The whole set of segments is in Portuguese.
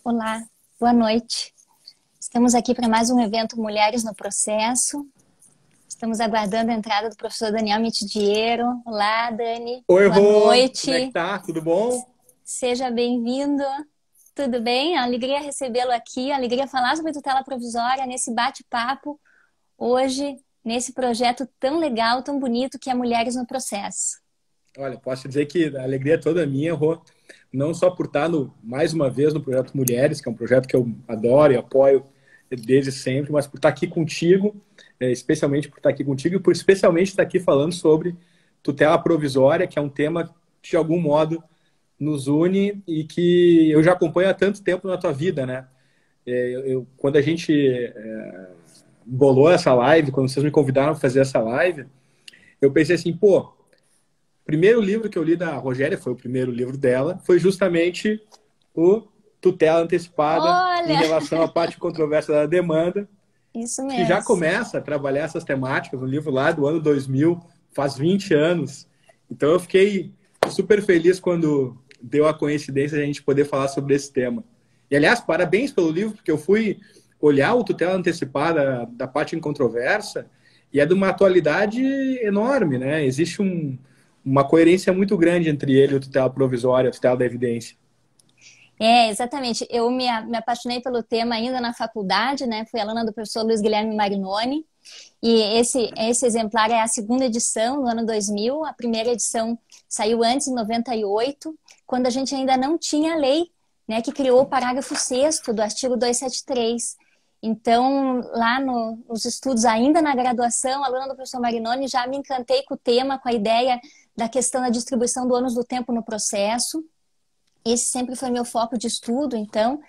Olá, boa noite. Estamos aqui para mais um evento Mulheres no Processo. Estamos aguardando a entrada do professor Daniel Mitidiero. Olá, Dani. Oi, Boa Rô, como é que noite. tá? Tudo bom? Seja bem-vindo. Tudo bem? Alegria recebê-lo aqui, alegria falar sobre tutela provisória nesse bate-papo hoje, nesse projeto tão legal, tão bonito que é Mulheres no Processo. Olha, posso te dizer que a alegria é toda minha, Rô, não só por estar mais uma vez no Projeto Mulheres, que é um projeto que eu adoro e apoio desde sempre, mas por estar aqui contigo, especialmente por estar aqui contigo e por especialmente estar aqui falando sobre tutela provisória, que é um tema que de algum modo nos une e que eu já acompanho há tanto tempo na tua vida, né? Quando a gente bolou essa live, quando vocês me convidaram para fazer essa live, eu pensei assim, pô, o primeiro livro que eu li da Rogéria, foi o primeiro livro dela, foi justamente o Tutela Antecipada em Olha, relação à parte controversa da demanda, isso que já mesmo. começa a trabalhar essas temáticas, um livro lá do ano 2000, faz 20 anos. Então eu fiquei super feliz quando deu a coincidência de a gente poder falar sobre esse tema. E, aliás, parabéns pelo livro, porque eu fui olhar o Tutela Antecipada da parte em controvérsia e é de uma atualidade enorme, né? Existe uma coerência muito grande entre ele e o tutela provisória, a tutela da evidência. Exatamente. Eu me apaixonei pelo tema ainda na faculdade, né? Fui aluna do professor Luiz Guilherme Marinoni. E esse exemplar é a segunda edição, no ano 2000. A primeira edição saiu antes, em 98, quando a gente ainda não tinha a lei, né, que criou o parágrafo 6º do artigo 273. Então, lá nos estudos, ainda na graduação, aluna do professor Marinoni, já me encantei com o tema, com a ideia da questão da distribuição do ônus do tempo no processo. Esse sempre foi meu foco de estudo, então.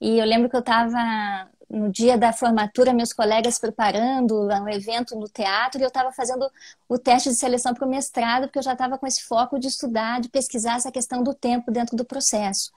E eu lembro que eu estava no dia da formatura, meus colegas preparando um evento no teatro, e eu estava fazendo o teste de seleção para o mestrado, porque eu já estava com esse foco de estudar, de pesquisar essa questão do tempo dentro do processo.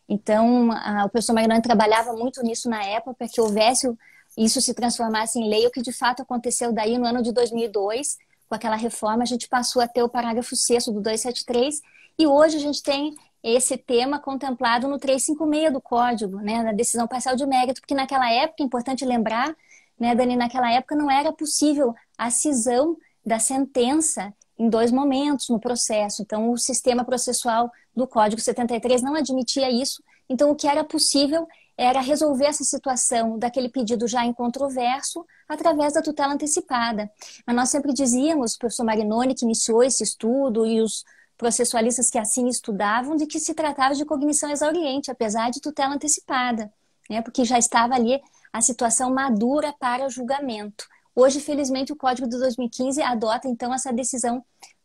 Então, o professor Marinoni trabalhava muito nisso na época, para que houvesse isso se transformasse em lei, o que de fato aconteceu daí no ano de 2002, com aquela reforma, a gente passou a ter o parágrafo 6º do 273, e hoje a gente tem esse tema contemplado no 356 do Código, né, na decisão parcial de mérito, porque naquela época, é importante lembrar, né, Dani, naquela época não era possível a cisão da sentença em dois momentos no processo. Então, o sistema processual do Código 73 não admitia isso. Então, o que era possível era resolver essa situação daquele pedido já incontroverso através da tutela antecipada. Mas nós sempre dizíamos, o professor Marinoni, que iniciou esse estudo, e os processualistas que assim estudavam, de que se tratava de cognição exauriente, apesar de tutela antecipada, né? Porque já estava ali a situação madura para julgamento. Hoje, felizmente, o Código de 2015 adota, então, essa decisão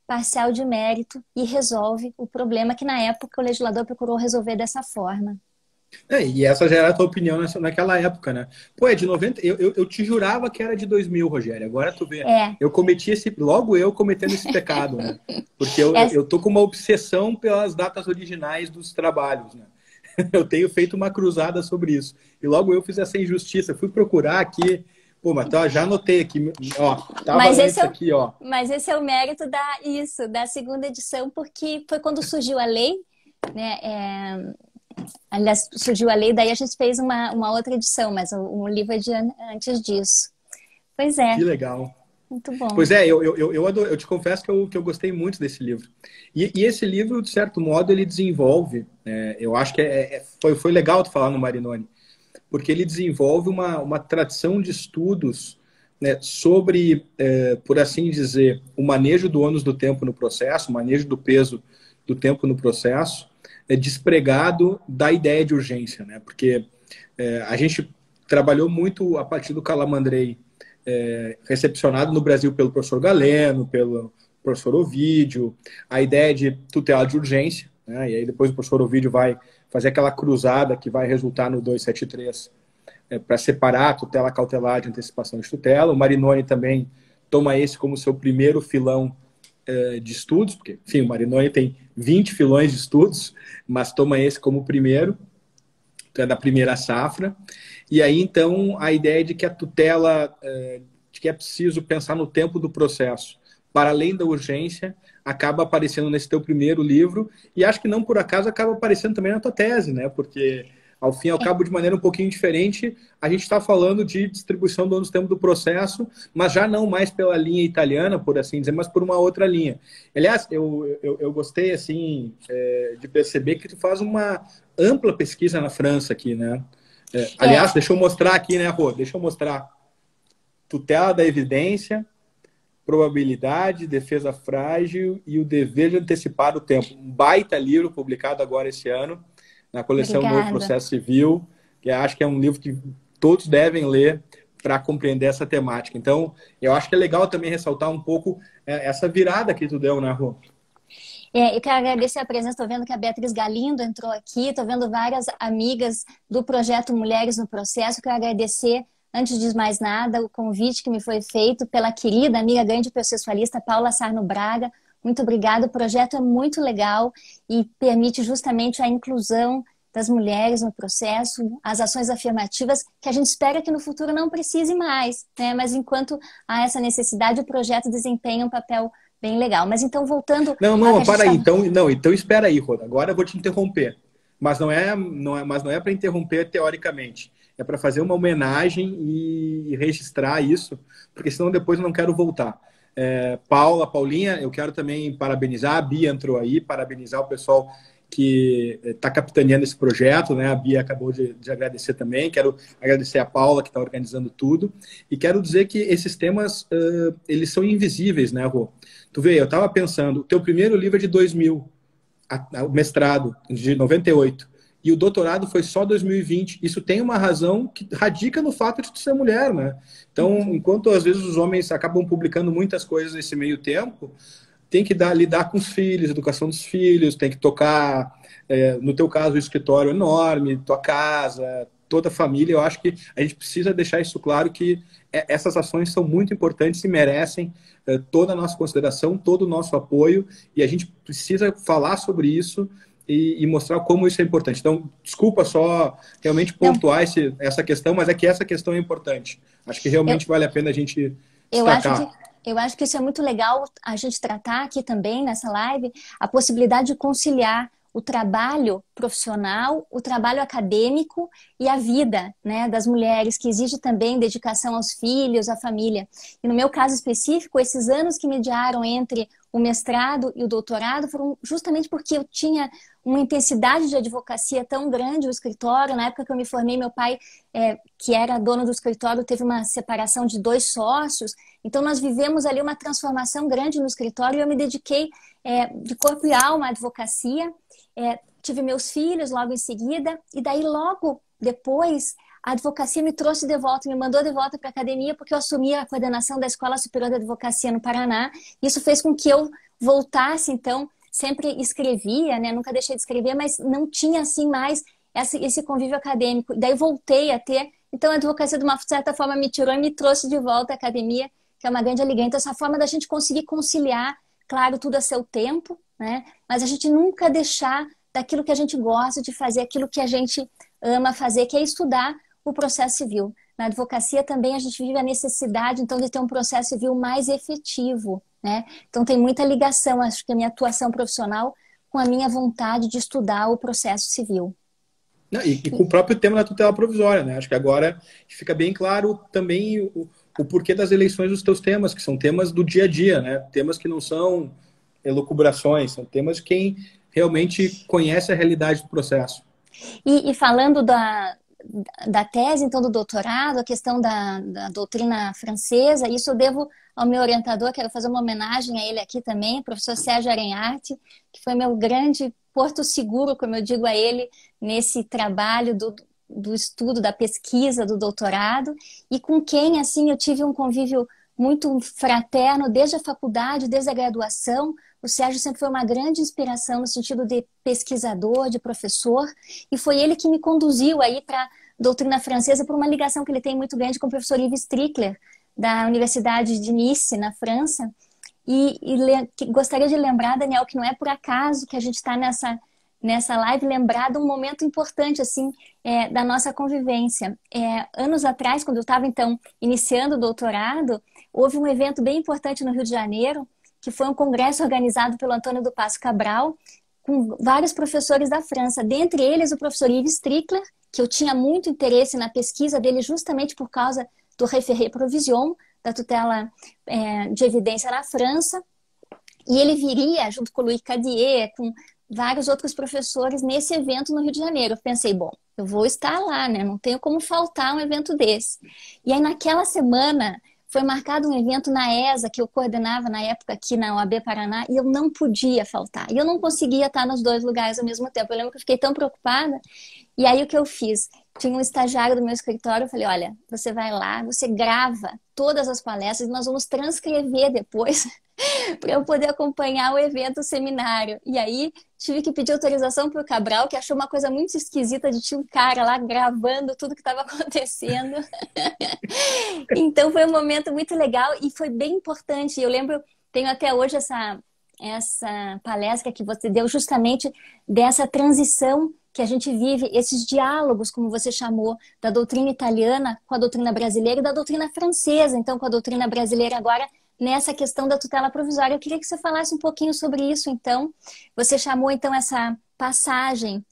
parcial de mérito e resolve o problema que, na época, o legislador procurou resolver dessa forma. E essa já era a tua opinião naquela época, né? Pô, é de 90. Eu te jurava que era de 2000, Rogério. Agora tu vê. É, Eu cometi logo eu cometendo esse pecado, né? Porque eu, é, eu, eu tô com uma obsessão pelas datas originais dos trabalhos, né? Eu tenho feito uma cruzada sobre isso. E logo eu fiz essa injustiça. Fui procurar aqui. Pô, mas tá, já anotei aqui. Ó, tava mas esse antes é o, aqui, ó. mas esse é o mérito da segunda edição, porque foi quando surgiu a lei, né? Aliás, surgiu a lei, daí a gente fez uma outra edição, mas o livro é de antes disso. Pois é, Que legal. muito bom. Pois é, eu te confesso que eu gostei muito desse livro. E esse livro, de certo modo, ele desenvolve, eu acho que foi legal tu falar no Marinoni, porque ele desenvolve uma tradição de estudos, né, sobre, por assim dizer, o manejo do ônus do tempo no processo, o manejo do peso do tempo no processo, despregado da ideia de urgência, né? Porque a gente trabalhou muito a partir do Calamandrei, recepcionado no Brasil pelo professor Galeno, pelo professor Ovídio, a ideia de tutela de urgência, né? E aí depois o professor Ovídio vai fazer aquela cruzada que vai resultar no 273, para separar a tutela cautelar de antecipação de tutela. O Marinoni também toma esse como seu primeiro filão de estudos, porque, enfim, o Marinoni tem 20 filões de estudos, mas toma esse como primeiro, então é da primeira safra. E aí, então, a ideia de que a tutela, de que é preciso pensar no tempo do processo, para além da urgência, acaba aparecendo nesse teu primeiro livro, e acho que não por acaso acaba aparecendo também na tua tese, né? Porque ao fim e ao cabo, de maneira um pouquinho diferente, a gente está falando de distribuição do tempo do processo, mas já não mais pela linha italiana, por assim dizer, mas por uma outra linha. Aliás, eu gostei, assim, de perceber que tu faz uma ampla pesquisa na França aqui, né? Aliás, deixa eu mostrar aqui, né, Rô? Deixa eu mostrar. Tutela da evidência, probabilidade, defesa frágil e o dever de antecipar o tempo. Um baita livro publicado agora esse ano, na coleção Novo Processo Civil, que acho que é um livro que todos devem ler para compreender essa temática. Então, eu acho que é legal também ressaltar um pouco essa virada que tu deu, né, Rô? Eu quero agradecer a presença, estou vendo que a Beatriz Galindo entrou aqui, estou vendo várias amigas do projeto Mulheres no Processo, quero agradecer, antes de mais nada, o convite que me foi feito pela querida amiga grande processualista Paula Sarno Braga. Muito obrigada, o projeto é muito legal e permite justamente a inclusão das mulheres no processo, as ações afirmativas, que a gente espera que no futuro não precise mais, né? Mas enquanto há essa necessidade, o projeto desempenha um papel bem legal. Mas então, voltando... Não, para aí. Então espera aí, Roda. Agora eu vou te interromper. Mas não é para interromper teoricamente. É para fazer uma homenagem e registrar isso, porque senão depois eu não quero voltar. Paulinha, eu quero também parabenizar. A Bia entrou aí, parabenizar o pessoal que está capitaneando esse projeto, né? A Bia acabou de agradecer também. Quero agradecer a Paula, que está organizando tudo. E quero dizer que esses temas, eles são invisíveis, né, Rô? Tu vê, eu estava pensando, o teu primeiro livro é de 2000, o mestrado, de 98, e o doutorado foi só 2020. Isso tem uma razão que radica no fato de tu ser mulher, né? Então, enquanto às vezes os homens acabam publicando muitas coisas nesse meio tempo, tem que lidar com os filhos, educação dos filhos, tem que tocar, no teu caso, o escritório enorme, tua casa, toda a família. Eu acho que a gente precisa deixar isso claro, que essas ações são muito importantes e merecem toda a nossa consideração, todo o nosso apoio, e a gente precisa falar sobre isso e mostrar como isso é importante. Então, desculpa só realmente pontuar essa questão, mas é que essa questão é importante. Acho que realmente vale a pena a gente destacar. Eu acho que isso é muito legal a gente tratar aqui também, nessa live, a possibilidade de conciliar o trabalho profissional, o trabalho acadêmico e a vida, né, das mulheres, que exige também dedicação aos filhos, à família. E no meu caso específico, esses anos que mediaram entre o mestrado e o doutorado foram justamente porque eu tinha uma intensidade de advocacia tão grande, o escritório. Na época que eu me formei, meu pai, que era dono do escritório, teve uma separação de 2 sócios. Então nós vivemos ali uma transformação grande no escritório e eu me dediquei de corpo e alma à advocacia. Tive meus filhos logo em seguida, e daí logo depois a advocacia me trouxe de volta, me mandou de volta para a academia, porque eu assumi a coordenação da Escola Superior de Advocacia no Paraná. Isso fez com que eu voltasse, então, sempre escrevia, né? Nunca deixei de escrever, mas não tinha assim mais esse convívio acadêmico. Daí voltei a ter, então a advocacia de uma certa forma me tirou e me trouxe de volta à academia, que é uma grande alegria. Então essa forma da gente conseguir conciliar, claro, tudo a seu tempo, né? Mas a gente nunca deixar daquilo que a gente gosta de fazer, aquilo que a gente ama fazer, que é estudar o processo civil. Na advocacia também a gente vive a necessidade, então, de ter um processo civil mais efetivo, né? Então tem muita ligação, acho que a minha atuação profissional com a minha vontade de estudar o processo civil. E com o próprio tema da tutela provisória, né? Acho que agora fica bem claro também o porquê das eleições dos teus temas, que são temas do dia a dia, né? Temas que não são elucubrações, são temas de quem realmente conhece a realidade do processo. E falando da tese, então, do doutorado, a questão da doutrina francesa, isso eu devo ao meu orientador, quero fazer uma homenagem a ele aqui também, o professor Sérgio Arenharte, que foi meu grande porto seguro, como eu digo a ele, nesse trabalho do estudo, da pesquisa, do doutorado, e com quem, assim, eu tive um convívio muito fraterno desde a faculdade, desde a graduação. O Sérgio sempre foi uma grande inspiração no sentido de pesquisador, de professor, e foi ele que me conduziu aí para a doutrina francesa por uma ligação que ele tem muito grande com o professor Yves Strickler, da Universidade de Nice, na França. Gostaria de lembrar, Daniel, que não é por acaso que a gente está nessa live, lembrar de um momento importante assim, da nossa convivência. Anos atrás, quando eu estava, então, iniciando o doutorado, houve um evento bem importante no Rio de Janeiro, que foi um congresso organizado pelo Antônio do Passo Cabral, com vários professores da França, dentre eles o professor Yves Strickler, que eu tinha muito interesse na pesquisa dele justamente por causa do référé provision, da tutela de evidência na França, e ele viria junto com o Louis Cadier, com vários outros professores nesse evento no Rio de Janeiro. Eu pensei, bom, eu vou estar lá, né? Não tenho como faltar um evento desse. E aí naquela semana foi marcado um evento na ESA, que eu coordenava na época aqui na OAB Paraná, e eu não podia faltar. E eu não conseguia estar nos dois lugares ao mesmo tempo. Eu lembro que eu fiquei tão preocupada. E aí o que eu fiz? Tinha um estagiário do meu escritório, eu falei, olha, você vai lá, você grava todas as palestras e nós vamos transcrever depois para eu poder acompanhar o evento, o seminário. E aí tive que pedir autorização para o Cabral, que achou uma coisa muito esquisita de tinha um cara lá gravando tudo que estava acontecendo. Então foi um momento muito legal e foi bem importante. Eu lembro, tenho até hoje essa palestra que você deu justamente dessa transição que a gente vive, esses diálogos, como você chamou, da doutrina italiana com a doutrina brasileira e da doutrina francesa, então com a doutrina brasileira agora nessa questão da tutela provisória. Eu queria que você falasse um pouquinho sobre isso, então. Você chamou, então, essa passagem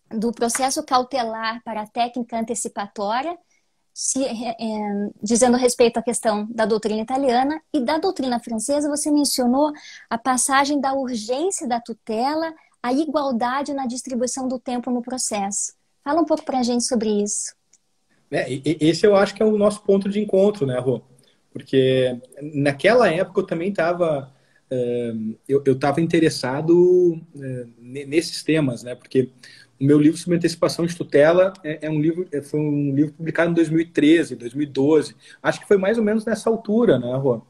do processo cautelar para a técnica antecipatória, dizendo respeito à questão da doutrina italiana, e da doutrina francesa você mencionou a passagem da urgência da tutela, a igualdade na distribuição do tempo no processo. Fala um pouco para a gente sobre isso. Esse eu acho que é o nosso ponto de encontro, né, Rô? Porque naquela época eu também estava eu estava interessado nesses temas, né? Porque o meu livro sobre antecipação de tutela foi um livro publicado em 2013, 2012. Acho que foi mais ou menos nessa altura, né, Rô?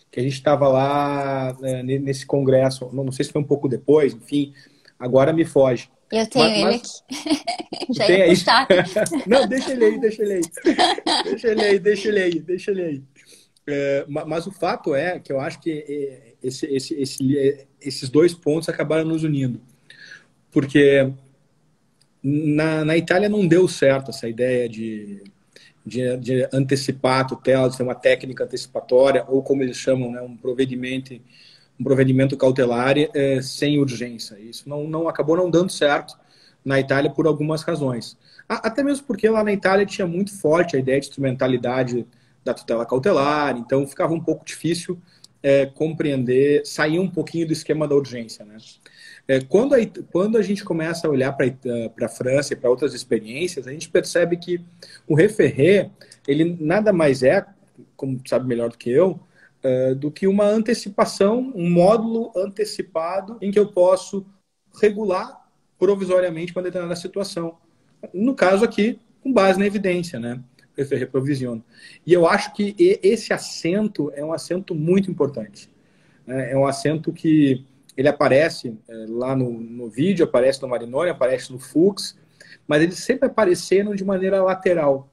Que a gente estava lá nesse congresso. Não sei se foi um pouco depois, enfim. Agora me foge. Eu tenho ele aqui. Já ia puxar. Não, deixa ele aí. Deixa ele aí. Mas o fato é que eu acho que esses dois pontos acabaram nos unindo. Porque na Itália não deu certo essa ideia de antecipar a tutela, de ser uma técnica antecipatória, ou como eles chamam, né, um provvedimento cautelar sem urgência. Isso não acabou não dando certo na Itália por algumas razões. Até mesmo porque lá na Itália tinha muito forte a ideia de instrumentalidade da tutela cautelar, então ficava um pouco difícil compreender, sair um pouquinho do esquema da urgência, né? Quando a gente começa a olhar para a França e para outras experiências, a gente percebe que o référé, ele nada mais é, como sabe melhor do que eu, do que uma antecipação, um módulo antecipado em que eu posso regular provisoriamente uma determinada situação. No caso aqui, com base na evidência, né? Référé provision. E eu acho que esse acento é um acento muito importante. É um acento que ele aparece lá no vídeo, aparece no Marinoni, aparece no Fuchs, mas eles sempre apareceram de maneira lateral.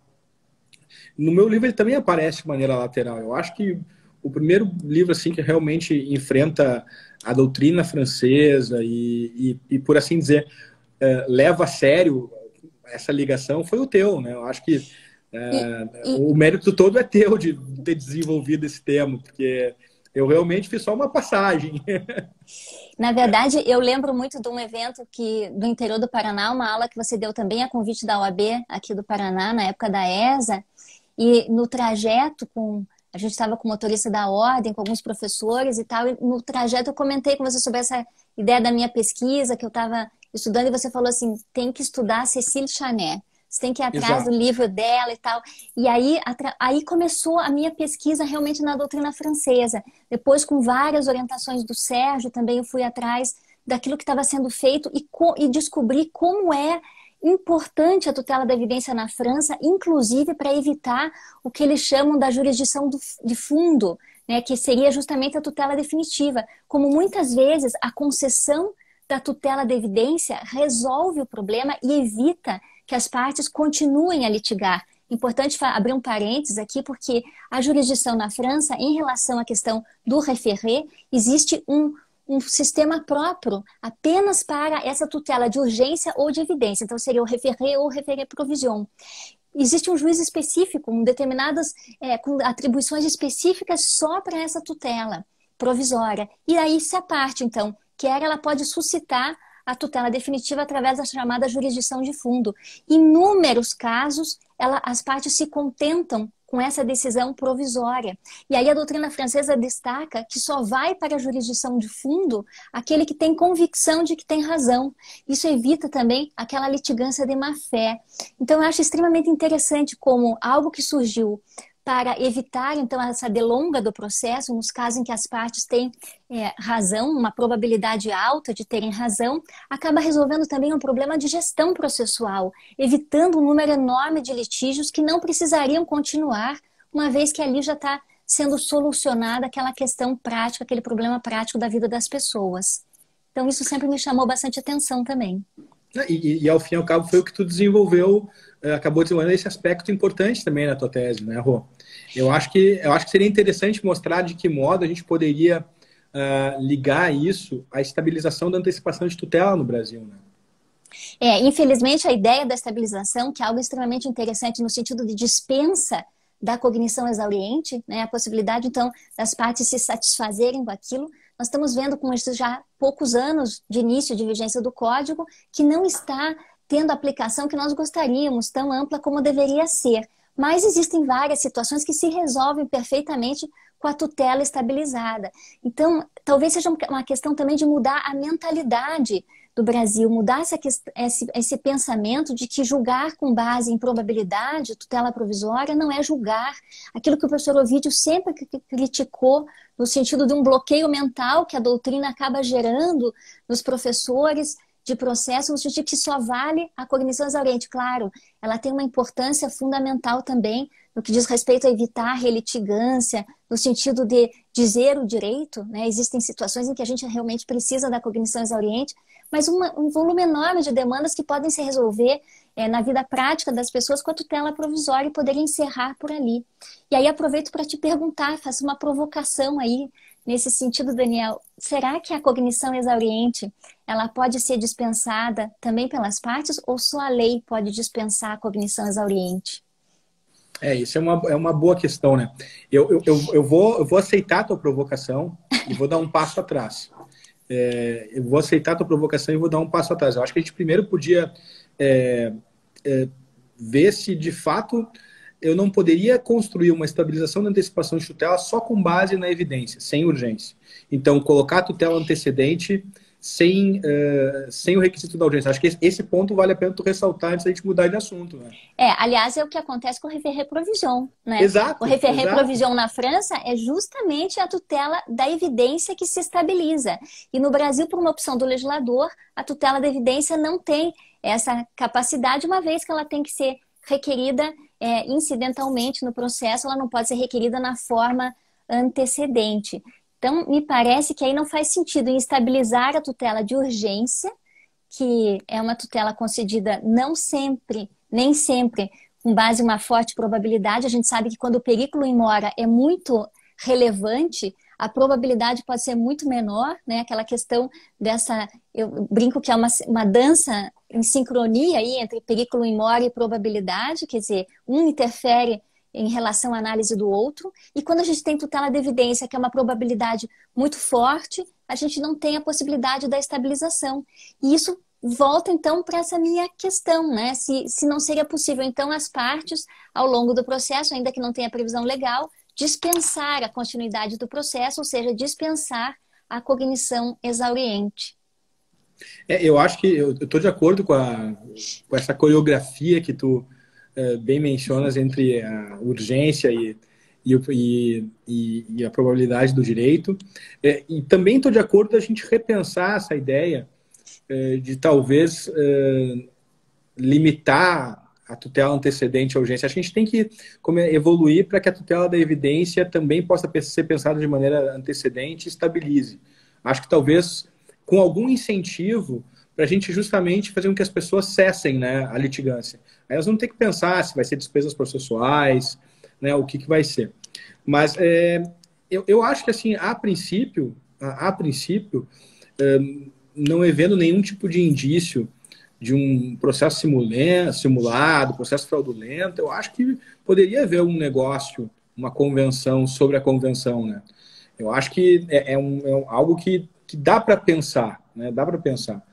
No meu livro ele também aparece de maneira lateral. Eu acho que o primeiro livro assim que realmente enfrenta a doutrina francesa e por assim dizer, leva a sério essa ligação foi o teu, né? Eu acho que o mérito todo é teu de ter desenvolvido esse tema, porque eu realmente fiz só uma passagem. Na verdade, eu lembro muito de um evento do interior do Paraná, uma aula que você deu também a convite da OAB aqui do Paraná, na época da ESA, e no trajeto a gente estava com o motorista da ordem, com alguns professores e tal, e no trajeto eu comentei com você sobre essa ideia da minha pesquisa que eu estava estudando, e você falou assim, tem que estudar Cécile Chanet. Você tem que ir atrás Exato. do livro dela e tal. E aí começou a minha pesquisa realmente na doutrina francesa. Depois, com várias orientações do Sérgio, também eu fui atrás daquilo que estava sendo feito e descobri como é importante a tutela da evidência na França, inclusive para evitar o que eles chamam da jurisdição de fundo, né, que seria justamente a tutela definitiva. Como muitas vezes a concessão da tutela da evidência resolve o problema e evita que as partes continuem a litigar. Importante abrir um parênteses aqui, porque a jurisdição na França, em relação à questão do référé, existe um sistema próprio apenas para essa tutela de urgência ou de evidência. Então, seria o référé ou o référé provision. Existe um juiz específico, com atribuições específicas só para essa tutela provisória. E aí, se a parte, então, quer, ela pode suscitar a tutela definitiva através da chamada jurisdição de fundo. Em inúmeros casos, as partes se contentam com essa decisão provisória. E aí a doutrina francesa destaca que só vai para a jurisdição de fundo aquele que tem convicção de que tem razão. Isso evita também aquela litigância de má-fé. Então eu acho extremamente interessante como algo que surgiu para evitar, então, essa delonga do processo, nos casos em que as partes têm razão, uma probabilidade alta de terem razão, acaba resolvendo também um problema de gestão processual, evitando um número enorme de litígios que não precisariam continuar, uma vez que ali já está sendo solucionada aquela questão prática, aquele problema prático da vida das pessoas. Então, isso sempre me chamou bastante atenção também. E ao fim e ao cabo foi o que tu desenvolveu, acabou desenvolvendo esse aspecto importante também na tua tese, né, Rô? Eu acho que seria interessante mostrar de que modo a gente poderia ligar isso à estabilização da antecipação de tutela no Brasil, né? Infelizmente, a ideia da estabilização, que é algo extremamente interessante no sentido de dispensa da cognição exauriente, né, a possibilidade, então, das partes se satisfazerem com aquilo, nós estamos vendo com isso já poucos anos de início de vigência do Código, que não está tendo a aplicação que nós gostaríamos, tão ampla como deveria ser. Mas existem várias situações que se resolvem perfeitamente com a tutela estabilizada. Então, talvez seja uma questão também de mudar a mentalidade do Brasil, mudar esse pensamento de que julgar com base em probabilidade, tutela provisória, não é julgar. Aquilo que o professor Ovídio sempre criticou, no sentido de um bloqueio mental que a doutrina acaba gerando nos professores de processo, no sentido que só vale a cognição exauriente. Claro, ela tem uma importância fundamental também no que diz respeito a evitar a relitigância, no sentido de dizer o direito, né? Existem situações em que a gente realmente precisa da cognição exauriente, mas um volume enorme de demandas que podem se resolver na vida prática das pessoas com a tutela provisória e poder encerrar por ali. E aí aproveito para te perguntar, faço uma provocação aí, nesse sentido, Daniel, será que a cognição exauriente ela pode ser dispensada também pelas partes ou só a lei pode dispensar a cognição exauriente? Isso é uma boa questão, né? Eu vou aceitar a tua provocação e vou dar um passo atrás. Eu vou aceitar a tua provocação e vou dar um passo atrás. Eu acho que a gente primeiro podia ver se, de fato, eu não poderia construir uma estabilização da antecipação de tutela só com base na evidência, sem urgência. Então, colocar a tutela antecedente sem o requisito da urgência. Acho que esse ponto vale a pena tu ressaltar antes da gente mudar de assunto, né? Aliás, é o que acontece com o référé provision, né? Exato. O référé provision na França é justamente a tutela da evidência que se estabiliza. E no Brasil, por uma opção do legislador, a tutela da evidência não tem essa capacidade, uma vez que ela tem que ser requerida incidentalmente no processo, ela não pode ser requerida na forma antecedente. Então, me parece que aí não faz sentido em estabilizar a tutela de urgência, que é uma tutela concedida nem sempre, com base em uma forte probabilidade. A gente sabe que quando o perículo in mora é muito relevante, a probabilidade pode ser muito menor, né? Aquela questão eu brinco que é uma dança em sincronia aí entre perículo in mora e probabilidade, quer dizer, um interfere em relação à análise do outro, e quando a gente tem tutela de evidência, que é uma probabilidade muito forte, a gente não tem a possibilidade da estabilização. E isso volta, então, para essa minha questão, né? Se não seria possível, então, as partes, ao longo do processo, ainda que não tenha previsão legal, dispensar a continuidade do processo, ou seja, dispensar a cognição exauriente. Eu acho que eu estou de acordo com essa coreografia que tu bem mencionas entre a urgência e a probabilidade do direito. E também estou de acordo da gente repensar essa ideia de talvez limitar a tutela antecedente à urgência. Acho que a gente tem que evoluir para que a tutela da evidência também possa ser pensada de maneira antecedente e estabilize. Acho que talvez com algum incentivo para a gente justamente fazer com que as pessoas cessem, né, a litigância. Aí elas vão ter que pensar se vai ser despesas processuais, né, o que vai ser. Mas eu acho que, assim, a princípio, não havendo nenhum tipo de indício de um processo simulado, processo fraudulento, eu acho que poderia haver um negócio, uma convenção sobre a convenção, né? Eu acho que é algo que dá para pensar, né? Dá para pensar.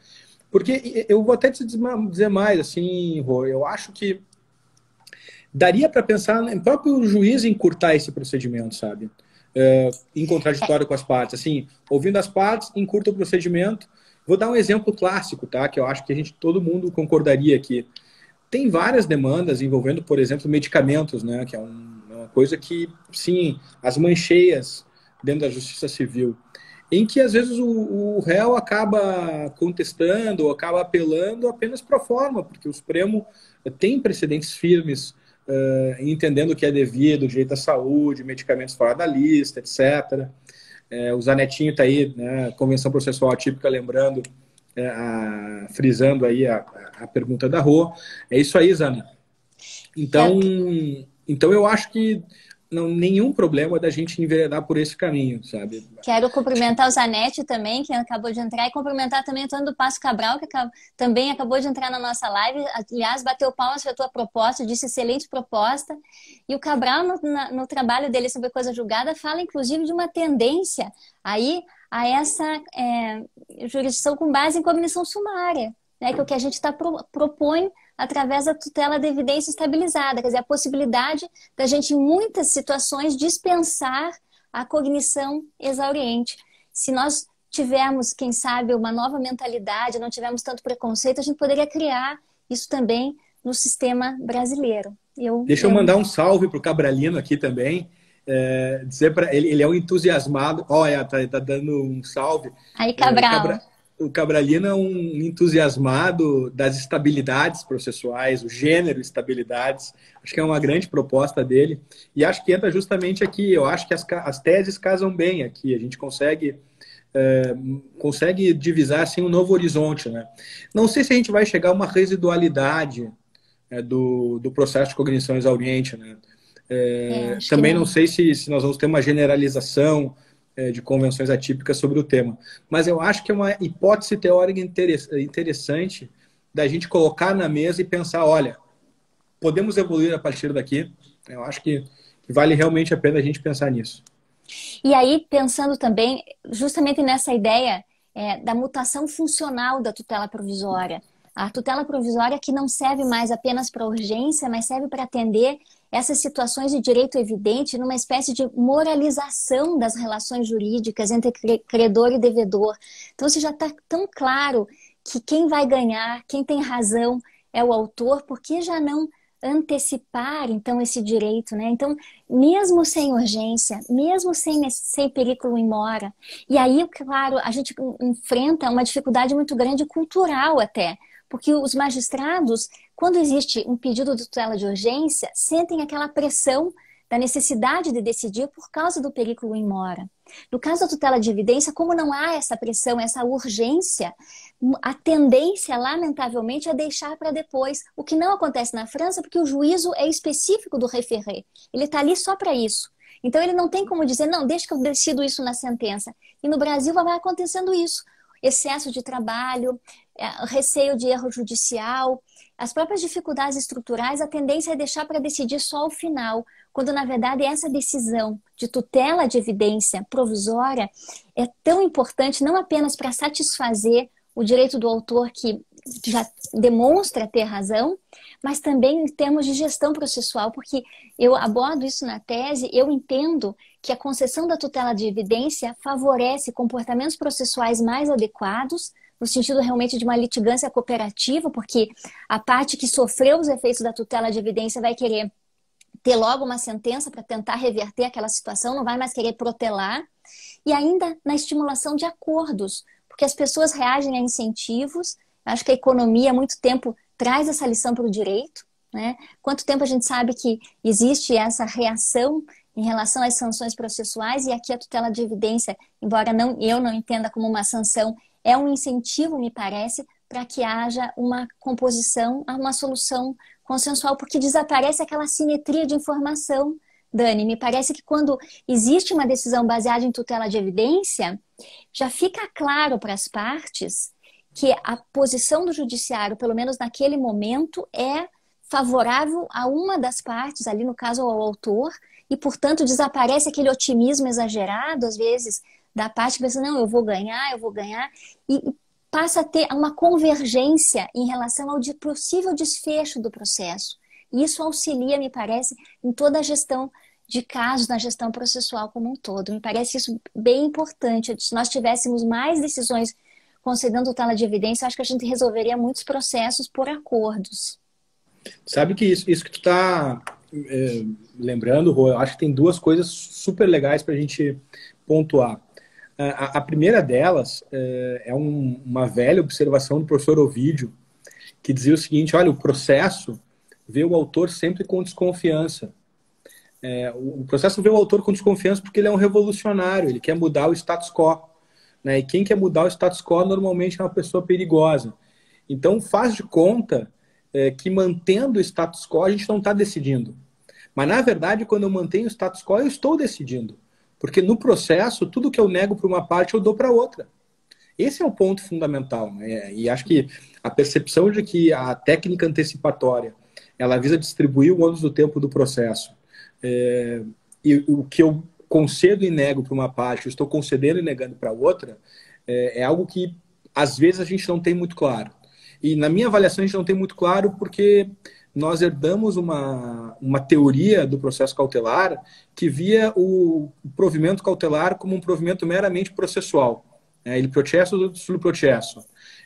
Porque eu vou até te dizer mais, assim, Rô, eu acho que daria para pensar em próprio juiz encurtar esse procedimento, sabe? Em contraditório com as partes. Assim, ouvindo as partes, encurta o procedimento. Vou dar um exemplo clássico, tá? Que eu acho que todo mundo concordaria aqui. Tem várias demandas envolvendo, por exemplo, medicamentos, né? Que é uma coisa que, sim, as mancheias dentro da justiça civil, em que às vezes o réu acaba contestando ou acaba apelando apenas pro forma, porque o Supremo tem precedentes firmes, entendendo o que é devido, direito à saúde, medicamentos fora da lista, etc. O Zanetinho está aí, né, Convenção Processual Atípica, lembrando, frisando aí a pergunta da Rô. É isso aí, Zana. Então eu acho que nenhum problema da gente enveredar por esse caminho, sabe? Quero cumprimentar o Zanetti também, que acabou de entrar, e cumprimentar também o Antônio do Passo Cabral, que também acabou de entrar na nossa live. Aliás, bateu palmas para a tua proposta, disse excelente proposta. E o Cabral, no trabalho dele sobre coisa julgada, fala inclusive de uma tendência aí a essa jurisdição com base em cognição sumária, né, que é o que a gente propõe através da tutela da evidência estabilizada, quer dizer, a possibilidade da gente, em muitas situações, dispensar a cognição exauriente. Se nós tivermos, quem sabe, uma nova mentalidade, não tivermos tanto preconceito, a gente poderia criar isso também no sistema brasileiro. Deixa eu mandar um salve para o Cabralino aqui também. Dizer para ele é um entusiasmado. Olha, tá dando um salve. Aí, Cabral. O Cabralino é um entusiasmado das estabilidades processuais, o gênero estabilidades. Acho que é uma grande proposta dele. E acho que entra justamente aqui. Eu acho que as teses casam bem aqui. A gente consegue divisar assim, um novo horizonte, né? Não sei se a gente vai chegar a uma residualidade do processo de cognição exauriente, né? Também não sei se nós vamos ter uma generalização de convenções atípicas sobre o tema. Mas eu acho que é uma hipótese teórica interessante da gente colocar na mesa e pensar, olha, podemos evoluir a partir daqui. Eu acho que vale realmente a pena a gente pensar nisso. E aí, pensando também justamente nessa ideia da mutação funcional da tutela provisória. A tutela provisória que não serve mais apenas para urgência, mas serve para atender essas situações de direito evidente numa espécie de moralização das relações jurídicas entre credor e devedor. Então, se já está tão claro que quem vai ganhar, quem tem razão é o autor, por que já não antecipar, então, esse direito, né? Então, mesmo sem urgência, mesmo sem perigo in mora, e aí, claro, a gente enfrenta uma dificuldade muito grande cultural até, porque os magistrados, quando existe um pedido de tutela de urgência, sentem aquela pressão da necessidade de decidir por causa do perigo in mora. No caso da tutela de evidência, como não há essa pressão, essa urgência, a tendência, lamentavelmente, é deixar para depois. O que não acontece na França, porque o juízo é específico do référé. Ele está ali só para isso. Então, ele não tem como dizer, não, deixa que eu decido isso na sentença. E no Brasil vai acontecendo isso. Excesso de trabalho, receio de erro judicial, as próprias dificuldades estruturais, a tendência é deixar para decidir só ao final, quando na verdade essa decisão de tutela de evidência provisória é tão importante não apenas para satisfazer o direito do autor que já demonstra ter razão, mas também em termos de gestão processual, porque eu abordo isso na tese, eu entendo que a concessão da tutela de evidência favorece comportamentos processuais mais adequados, no sentido realmente de uma litigância cooperativa, porque a parte que sofreu os efeitos da tutela de evidência vai querer ter logo uma sentença para tentar reverter aquela situação, não vai mais querer protelar, e ainda na estimulação de acordos, porque as pessoas reagem a incentivos. Acho que a economia há muito tempo traz essa lição para o direito, né? Quanto tempo a gente sabe que existe essa reação em relação às sanções processuais, e aqui a tutela de evidência, embora eu não entenda como uma sanção, é um incentivo, me parece, para que haja uma composição, uma solução consensual, porque desaparece aquela simetria de informação, Dani. Me parece que quando existe uma decisão baseada em tutela de evidência, já fica claro para as partes que a posição do judiciário, pelo menos naquele momento, é favorável a uma das partes, ali no caso ao autor, e, portanto, desaparece aquele otimismo exagerado, às vezes, da parte que pensa, não, eu vou ganhar, e passa a ter uma convergência em relação ao possível desfecho do processo. E isso auxilia, me parece, em toda a gestão de casos, na gestão processual como um todo. Me parece isso bem importante. Se nós tivéssemos mais decisões concedendo tutela de evidência, eu acho que a gente resolveria muitos processos por acordos. Sabe que isso que tu está lembrando, Rô, eu acho que tem duas coisas super legais para a gente pontuar. A primeira delas é uma velha observação do professor Ovídio, que dizia o seguinte: olha, o processo vê o autor sempre com desconfiança. O processo vê o autor com desconfiança porque ele é um revolucionário, ele quer mudar o status quo. Né? E quem quer mudar o status quo normalmente é uma pessoa perigosa. Então faz de conta que mantendo o status quo a gente não está decidindo. Mas na verdade, quando eu mantenho o status quo, eu estou decidindo. Porque no processo, tudo que eu nego para uma parte, eu dou para outra. Esse é o ponto fundamental. Né? E acho que a percepção de que a técnica antecipatória ela visa distribuir o ônus do tempo do processo. E o que eu concedo e nego para uma parte, eu estou concedendo e negando para outra, é algo que às vezes a gente não tem muito claro. E na minha avaliação a gente não tem muito claro porque nós herdamos uma teoria do processo cautelar que via o provimento cautelar como um provimento meramente processual. Il processo sul processo.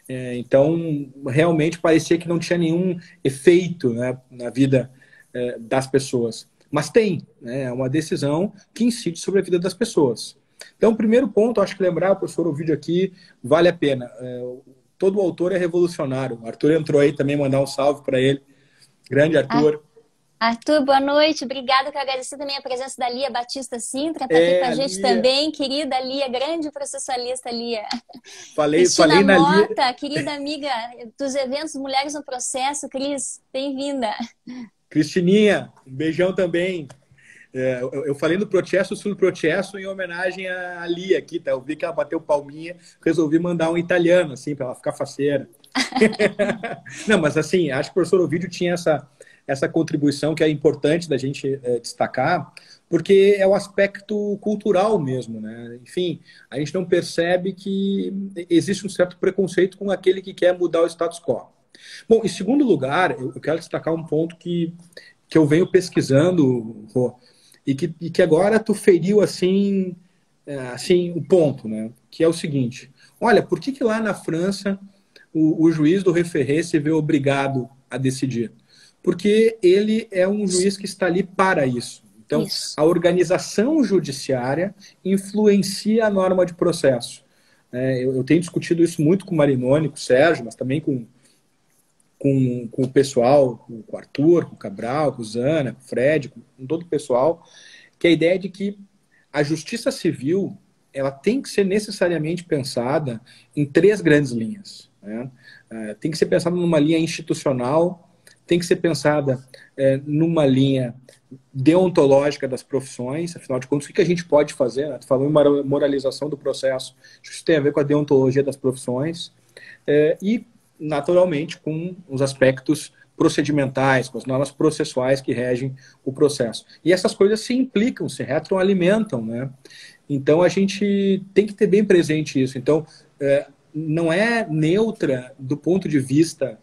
Então, realmente parecia que não tinha nenhum efeito, né, na vida das pessoas. Mas tem, né, é uma decisão que incide sobre a vida das pessoas. Então, o primeiro ponto, acho que lembrar, o professor, o vídeo aqui, vale a pena. Todo autor é revolucionário. O Arthur entrou aí também, mandar um salve para ele. Grande Arthur. Arthur, boa noite. Obrigada, quero agradecer também a presença da Lia Batista Sintra, está aqui com a gente Lia. também. Querida Lia, grande processualista Lia. Falei Cristina na Mota, Lia. Querida amiga dos eventos Mulheres no Processo. Cris, bem-vinda. Cristininha, um beijão também. Eu falei no processo sul processo em homenagem à Lia aqui, tá? Eu vi que ela bateu palminha, resolvi mandar um italiano, assim, para ela ficar faceira. Não, mas assim, acho que o professor Ovídio tinha essa contribuição que é importante da gente destacar, porque é o aspecto cultural mesmo, né? Enfim, a gente não percebe que existe um certo preconceito com aquele que quer mudar o status quo. Bom, em segundo lugar, eu quero destacar um ponto que eu venho pesquisando, Rô, e que agora tu feriu assim o ponto, né? Que é o seguinte: olha, por que lá na França o juiz do référé se vê obrigado a decidir? Porque ele é um juiz que está ali para isso. Então, a organização judiciária influencia a norma de processo. Eu tenho discutido isso muito com o Marinoni, com o Sérgio, mas também com o pessoal, com o Arthur, com o Cabral, com o Zana, com o Fred, com todo o pessoal, que a ideia de que a justiça civil ela tem que ser necessariamente pensada em três grandes linhas. Né? Tem que ser pensada numa linha institucional, tem que ser pensada numa linha deontológica das profissões, afinal de contas, o que a gente pode fazer? Né? Tu falou em moralização do processo, isso tem a ver com a deontologia das profissões, e naturalmente com os aspectos procedimentais, com as normas processuais que regem o processo. E essas coisas se implicam, se retroalimentam, né? Então a gente tem que ter bem presente isso. Então não é neutra do ponto de vista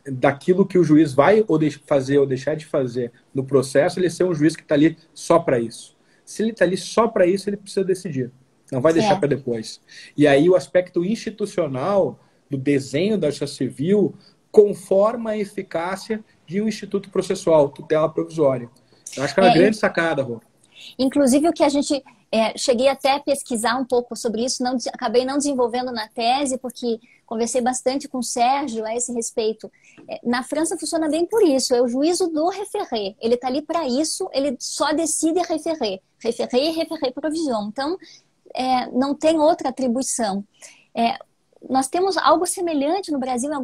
daquilo que o juiz vai fazer ou deixar de fazer no processo, ele ser um juiz que está ali só para isso. Se ele está ali só para isso, ele precisa decidir. Não vai deixar para depois. E aí o aspecto institucional do desenho da justiça civil conforma a eficácia de um instituto processual, tutela provisória. Eu acho que é uma grande sacada, Rô. Inclusive, o que a gente... cheguei até a pesquisar um pouco sobre isso, acabei não desenvolvendo na tese, porque conversei bastante com o Sérgio a esse respeito. Na França funciona bem por isso, é o juízo do référé. Ele está ali para isso, ele só decide référé. Référé e référé provision. Então, não tem outra atribuição. Nós temos algo semelhante no Brasil em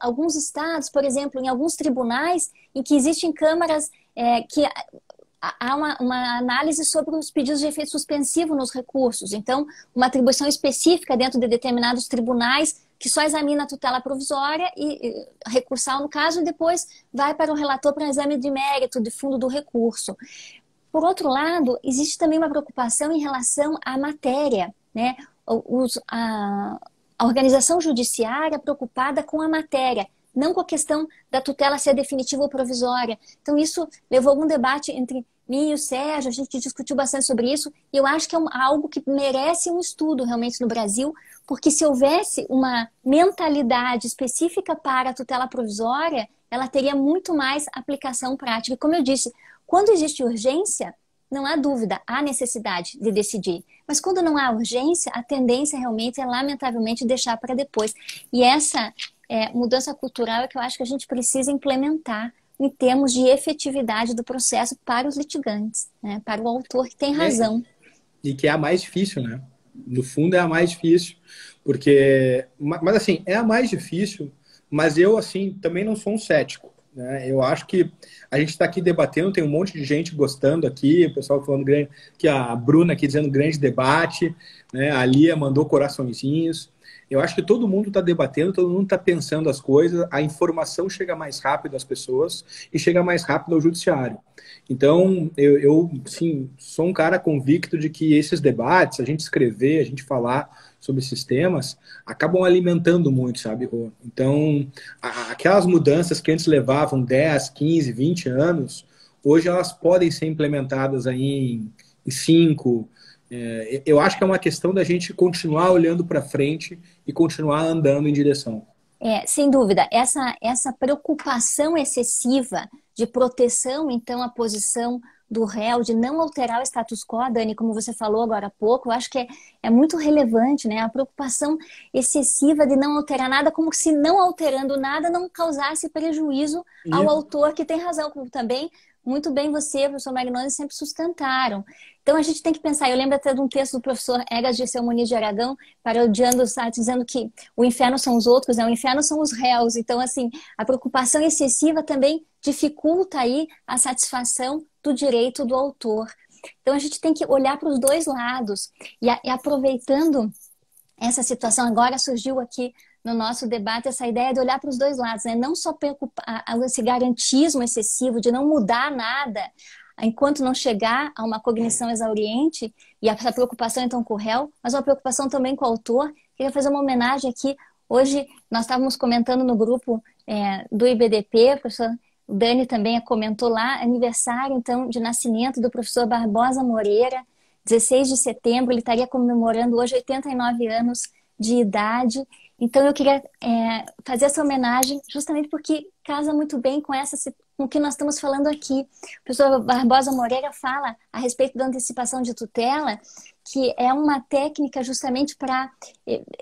alguns estados, por exemplo, em alguns tribunais, em que existem câmaras que há uma análise sobre os pedidos de efeito suspensivo nos recursos. Então, uma atribuição específica dentro de determinados tribunais que só examina a tutela provisória e recursal, no caso, e depois vai para o relator para o exame de mérito, de fundo do recurso. Por outro lado, existe também uma preocupação em relação à matéria, né? a organização judiciária preocupada com a matéria, não com a questão da tutela ser definitiva ou provisória. Então, isso levou a algum debate entre mim e o Sérgio, a gente discutiu bastante sobre isso, e eu acho que é algo que merece um estudo realmente no Brasil, porque se houvesse uma mentalidade específica para a tutela provisória, ela teria muito mais aplicação prática. E como eu disse, quando existe urgência, não há dúvida, há necessidade de decidir. Mas quando não há urgência, a tendência realmente é, lamentavelmente, deixar para depois. E essa mudança cultural é que eu acho que a gente precisa implementar em termos de efetividade do processo para os litigantes, né? Para o autor que tem razão. E que é a mais difícil, né? No fundo é a mais difícil, porque... Mas assim, é a mais difícil, mas eu, assim, também não sou um cético, né? Eu acho que a gente está aqui debatendo, tem um monte de gente gostando aqui, o pessoal falando grande, que a Bruna aqui dizendo grande debate, né? A Lia mandou coraçõezinhos. Eu acho que todo mundo está debatendo, todo mundo está pensando as coisas, a informação chega mais rápido às pessoas e chega mais rápido ao judiciário. Então, eu sim, sou um cara convicto de que esses debates, a gente escrever, a gente falar sobre esses temas, acabam alimentando muito, sabe, Rô? Então, aquelas mudanças que antes levavam 10, 15, 20 anos, hoje elas podem ser implementadas aí em 5. Eu acho que é uma questão da gente continuar olhando para frente e continuar andando em direção. Sem dúvida, essa preocupação excessiva de proteção, então, à posição do réu, de não alterar o status quo, Dani, como você falou agora há pouco, eu acho que é muito relevante, né? A preocupação excessiva de não alterar nada, como se não alterando nada não causasse prejuízo ao autor que tem razão, como também muito bem você, professor Marignoni, sempre sustentaram. Então a gente tem que pensar, eu lembro até de um texto do professor Egas Dirceu Muniz de Aragão, parodiando o site, dizendo que o inferno são os outros, né? O inferno são os réus. Então, assim, a preocupação excessiva também dificulta aí a satisfação do direito do autor. Então a gente tem que olhar para os dois lados. E aproveitando essa situação, agora surgiu aqui no nosso debate essa ideia de olhar para os dois lados, né? Não só preocupar, esse garantismo excessivo de não mudar nada enquanto não chegar a uma cognição exauriente, e essa preocupação então com o réu, mas uma preocupação também com o autor. Queria fazer uma homenagem aqui. Hoje nós estávamos comentando no grupo do IBDP, o professor Dani também comentou lá, aniversário então de nascimento do professor Barbosa Moreira, 16 de setembro, ele estaria comemorando hoje 89 anos de idade. Então eu queria fazer essa homenagem justamente porque casa muito bem com com o que nós estamos falando aqui. O professor Barbosa Moreira fala a respeito da antecipação de tutela, que é uma técnica justamente para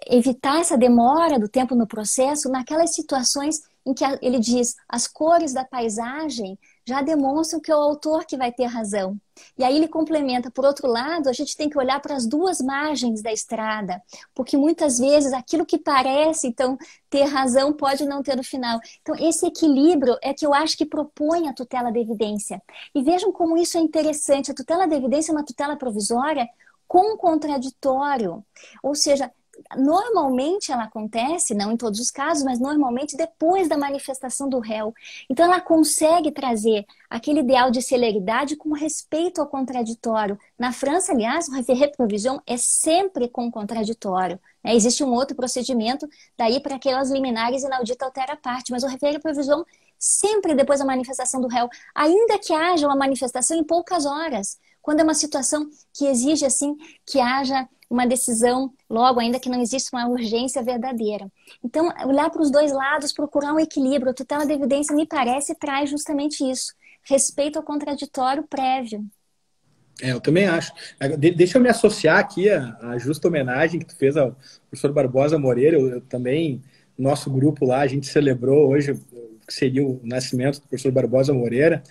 evitar essa demora do tempo no processo, naquelas situações em que ele diz as cores da paisagem já demonstram que é o autor que vai ter razão. E aí ele complementa, por outro lado, a gente tem que olhar para as duas margens da estrada, porque muitas vezes aquilo que parece, então, ter razão pode não ter no final. Então, esse equilíbrio é que eu acho que propõe a tutela da evidência. E vejam como isso é interessante. A tutela da evidência é uma tutela provisória com contraditório. Ou seja, normalmente ela acontece, não em todos os casos, mas normalmente depois da manifestação do réu. Então ela consegue trazer aquele ideal de celeridade com respeito ao contraditório. Na França, aliás, o référé provision é sempre com contraditório, né? Existe um outro procedimento daí para aquelas liminares inaudita altera parte, mas o référé provision sempre depois da manifestação do réu, ainda que haja uma manifestação em poucas horas, quando é uma situação que exige assim que haja uma decisão logo, ainda que não exista uma urgência verdadeira. Então, olhar para os dois lados, procurar um equilíbrio. A tutela da evidência, me parece, traz justamente isso. Respeito ao contraditório prévio. Eu também acho. Deixa eu me associar aqui à justa homenagem que tu fez ao professor Barbosa Moreira. Eu também, nosso grupo lá, a gente celebrou hoje, que seria o nascimento do professor Barbosa Moreira.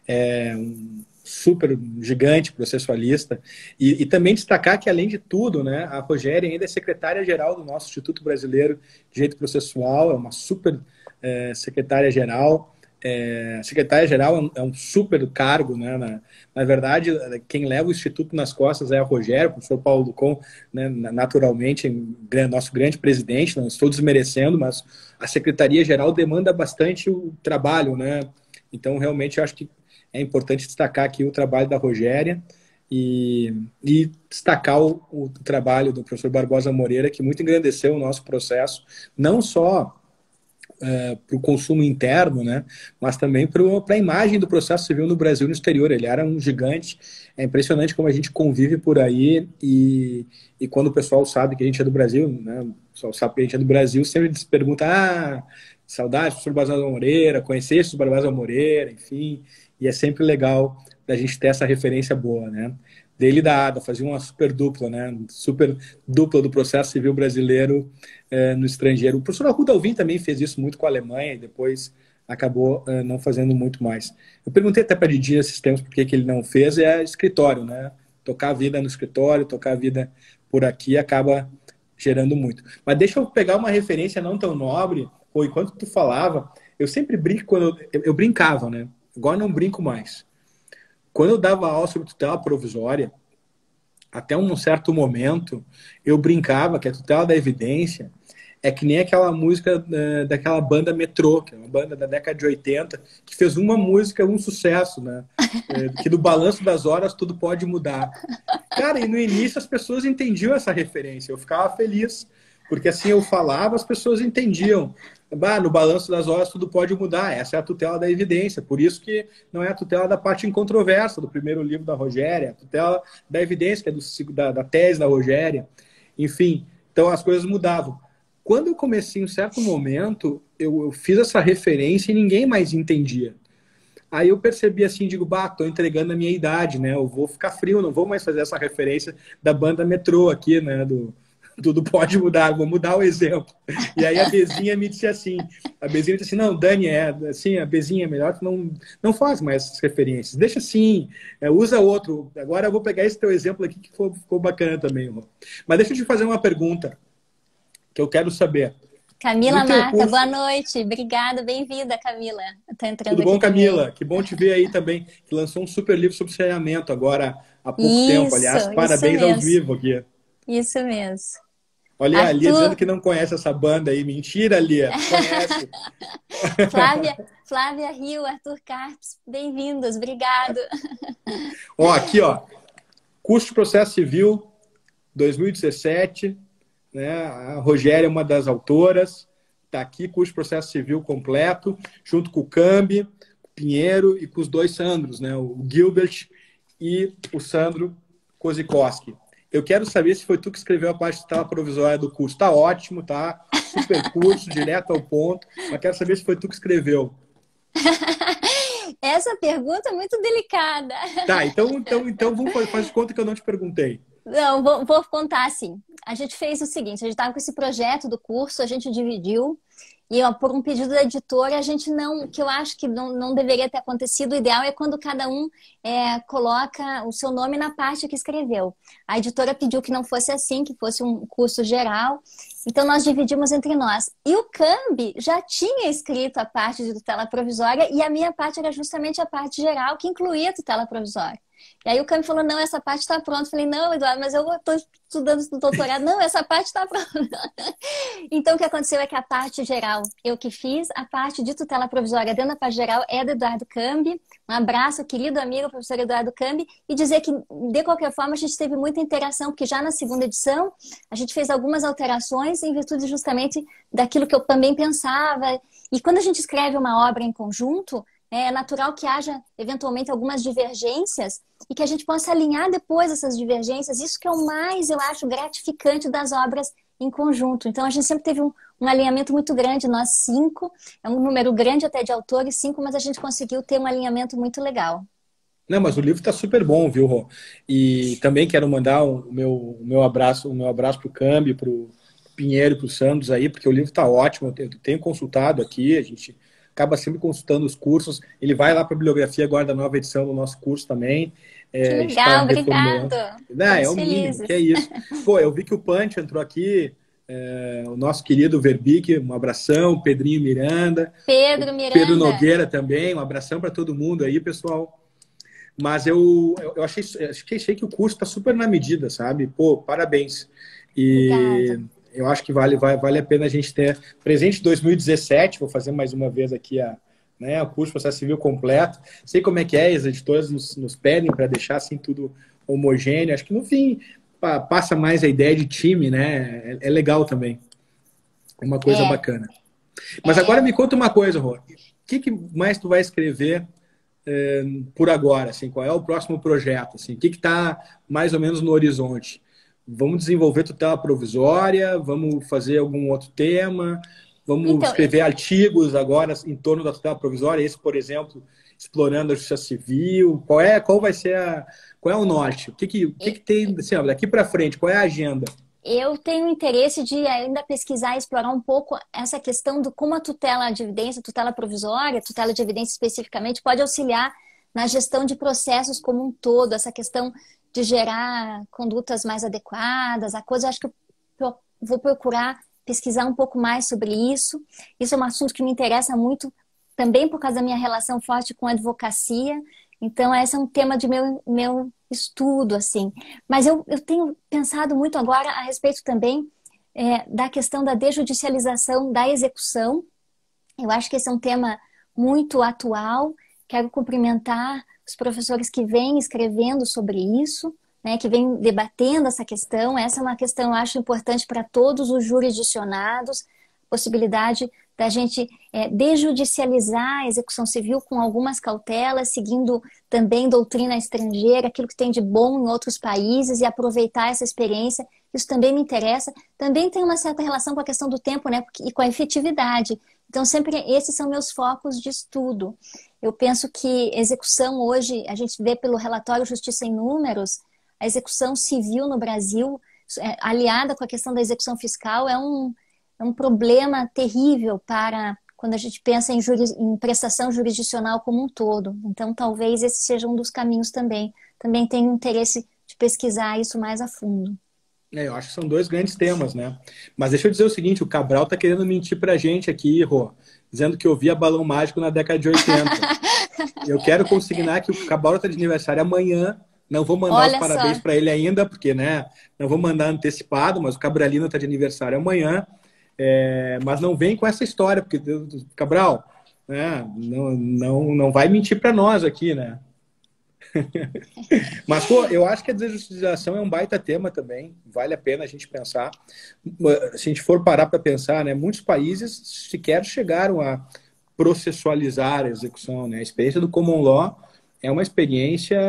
Um super gigante processualista, e também destacar que, além de tudo, né, a Rogéria ainda é secretária-geral do nosso Instituto Brasileiro de Direito Processual, é uma super secretária-geral. Secretária-geral é um super cargo, né? Na verdade, quem leva o Instituto nas costas é o Rogério, o professor Paulo Ducon, né, naturalmente, nosso grande presidente, não estou desmerecendo, mas a Secretaria-Geral demanda bastante o trabalho, né? Então, realmente, eu acho que é importante destacar aqui o trabalho da Rogéria e destacar o trabalho do professor Barbosa Moreira, que muito engrandeceu o nosso processo, não só para o consumo interno, né, mas também para a imagem do processo civil no Brasil e no exterior. Ele era um gigante. É impressionante como a gente convive por aí e quando o pessoal sabe que a gente é do Brasil, né, o pessoal sabe que a gente é do Brasil, sempre se pergunta, saudade do professor Barbosa Moreira, conhecesse o Barbosa Moreira, enfim, e é sempre legal da gente ter essa referência boa, né? Dele e da Ada, fazia uma super dupla, né? Super dupla do processo civil brasileiro no estrangeiro. O professor Arruda Alvim também fez isso muito com a Alemanha e depois acabou não fazendo muito mais. Eu perguntei até para Didi esses tempos por que ele não fez, é escritório, né? Tocar a vida no escritório, tocar a vida por aqui acaba gerando muito. Mas deixa eu pegar uma referência não tão nobre, ou enquanto tu falava, eu sempre brinco quando eu brincava, né? Agora não brinco mais. Quando eu dava aula sobre tutela provisória, até um certo momento, eu brincava que a tutela da evidência é que nem aquela música daquela banda Metrô, que é uma banda da década de 80, que fez uma música, um sucesso, né? Que do balanço das horas tudo pode mudar. Cara, e no início as pessoas entendiam essa referência, eu ficava feliz, porque assim eu falava, as pessoas entendiam. No balanço das horas tudo pode mudar. Essa é a tutela da evidência. Por isso que não é a tutela da parte incontroversa do primeiro livro da Rogéria, é a tutela da evidência, que é da tese da Rogéria. Enfim, então as coisas mudavam. Quando eu comecei, em um certo momento, eu fiz essa referência e ninguém mais entendia. Aí eu percebi assim, digo, tô entregando a minha idade, né? Eu vou ficar frio, não vou mais fazer essa referência da banda Metrô aqui, né? Tudo pode mudar, vou mudar o exemplo. E aí a Bezinha me disse assim, não, Dani, assim, a Bezinha é melhor que não faz mais essas referências, deixa assim, usa outro. Agora eu vou pegar esse teu exemplo aqui que ficou bacana também, irmão. Mas deixa eu te fazer uma pergunta que eu quero saber. Camila Marta, boa noite. Obrigada, bem-vinda, Camila. Tá entrando Tudo bom, aqui Camila? também. Que bom te ver aí também, que lançou um super livro sobre saneamento agora há pouco tempo. Aliás, parabéns ao vivo aqui. Isso mesmo. Olha, a Lia dizendo que não conhece essa banda aí. Mentira, Lia, conhece. Flávia Rio, Arthur Carpes, bem-vindos, obrigado. Aqui, curso de processo civil 2017, né? A Rogéria é uma das autoras, está aqui, curso de processo civil completo, junto com o Cambi, o Pinheiro e com os dois Sandros, né? O Gilbert e o Sandro Kozikowski. Eu quero saber se foi tu que escreveu a parte de tutela provisória do curso. Tá ótimo, tá? Super curso, direto ao ponto. Mas quero saber se foi tu que escreveu. Essa pergunta é muito delicada. Tá, então vamos fazer conta que eu não te perguntei. Não, vou contar assim. A gente fez o seguinte, a gente estava com esse projeto do curso, a gente dividiu, e por um pedido da editora, a gente que eu acho que não deveria ter acontecido, o ideal é quando cada um coloca o seu nome na parte que escreveu. A editora pediu que não fosse assim, que fosse um curso geral, então nós dividimos entre nós. E o Cambi já tinha escrito a parte de tutela provisória, e a minha parte era justamente a parte geral, que incluía a tutela provisória. E aí o Cambi falou, não, essa parte está pronta. Eu falei, não, Eduardo, mas eu estou estudando no doutorado. Não, essa parte está pronta. Então o que aconteceu é que a parte geral eu que fiz, a parte de tutela provisória dentro da parte geral é do Eduardo Cambi. Um abraço, querido amigo, professor Eduardo Cambi. E dizer que, de qualquer forma, a gente teve muita interação, porque já na segunda edição a gente fez algumas alterações em virtude justamente daquilo que eu também pensava. E quando a gente escreve uma obra em conjunto, é natural que haja, eventualmente, algumas divergências e que a gente possa alinhar depois essas divergências. Isso que é o mais, eu acho, gratificante das obras em conjunto. Então, a gente sempre teve um alinhamento muito grande, nós 5. É um número grande até de autores, 5, mas a gente conseguiu ter um alinhamento muito legal. Não, mas o livro está super bom, viu, Rô? E também quero mandar o meu abraço para o Cambi, para o Pinheiro e para o Santos aí, porque o livro está ótimo. Eu tenho consultado aqui, a gente acaba sempre consultando os cursos. Ele vai lá para a bibliografia agora da nova edição do nosso curso também. Que legal, obrigado. É o mínimo, que é isso. Pô, eu vi que o Punch entrou aqui, o nosso querido Verbic, um abração, Pedrinho Miranda. Pedro Nogueira também, um abração para todo mundo aí, pessoal. Mas eu achei que o curso está super na medida, sabe? Pô, parabéns. E obrigada. Eu acho que vale a pena a gente ter presente 2017, vou fazer mais uma vez aqui o curso de processo civil completo. Sei como é que as editoras nos pedem para deixar assim tudo homogêneo. Acho que no fim passa mais a ideia de time, né? É legal também. É uma coisa É, bacana. Mas agora me conta uma coisa, Rô. O que mais tu vai escrever por agora? Assim, qual é o próximo projeto? Assim, o que está mais ou menos no horizonte? Vamos desenvolver tutela provisória? Vamos fazer algum outro tema? Vamos então, escrever artigos agora em torno da tutela provisória? Esse, por exemplo, explorando a justiça civil? Qual vai ser qual é o norte? O que tem assim, ó, daqui para frente? Qual é a agenda? eu tenho interesse de ainda pesquisar e explorar um pouco essa questão do como a tutela de evidência, tutela provisória, tutela de evidência especificamente, pode auxiliar na gestão de processos como um todo, essa questão de gerar condutas mais adequadas, a coisa, acho que eu vou procurar pesquisar um pouco mais sobre isso. Isso é um assunto que me interessa muito, também por causa da minha relação forte com a advocacia. Então, esse é um tema de meu estudo, assim. Mas eu tenho pensado muito agora a respeito também da questão da desjudicialização da execução. Eu acho que esse é um tema muito atual. Quero cumprimentar os professores que vêm escrevendo sobre isso, né, que vêm debatendo essa questão. Essa é uma questão, eu acho, importante para todos os jurisdicionados, possibilidade da gente desjudicializar a execução civil com algumas cautelas, seguindo também doutrina estrangeira, aquilo que tem de bom em outros países e aproveitar essa experiência. Isso também me interessa. Também tem uma certa relação com a questão do tempo, né, e com a efetividade. Então, sempre esses são meus focos de estudo. Eu penso que execução hoje, a gente vê pelo relatório Justiça em Números, a execução civil no Brasil, aliada com a questão da execução fiscal, é um problema terrível para quando a gente pensa em prestação jurisdicional como um todo. Então, talvez esse seja um dos caminhos também. Também tenho interesse de pesquisar isso mais a fundo. Eu acho que são dois grandes temas, né? Mas deixa eu dizer o seguinte, o Cabral tá querendo mentir pra gente aqui, Rô, dizendo que eu via Balão Mágico na década de 80. Eu quero consignar que o Cabral tá de aniversário amanhã. Não vou mandar os Olha parabéns só, para ele ainda, porque, né, não vou mandar antecipado, mas o Cabralino tá de aniversário amanhã. Mas não vem com essa história, porque, Cabral, né, não vai mentir para nós aqui, né? Mas, pô, eu acho que a desjudicialização é um baita tema também. Vale a pena a gente pensar. Se a gente for parar para pensar, né, muitos países sequer chegaram a processualizar a execução, né? A experiência do common law é uma experiência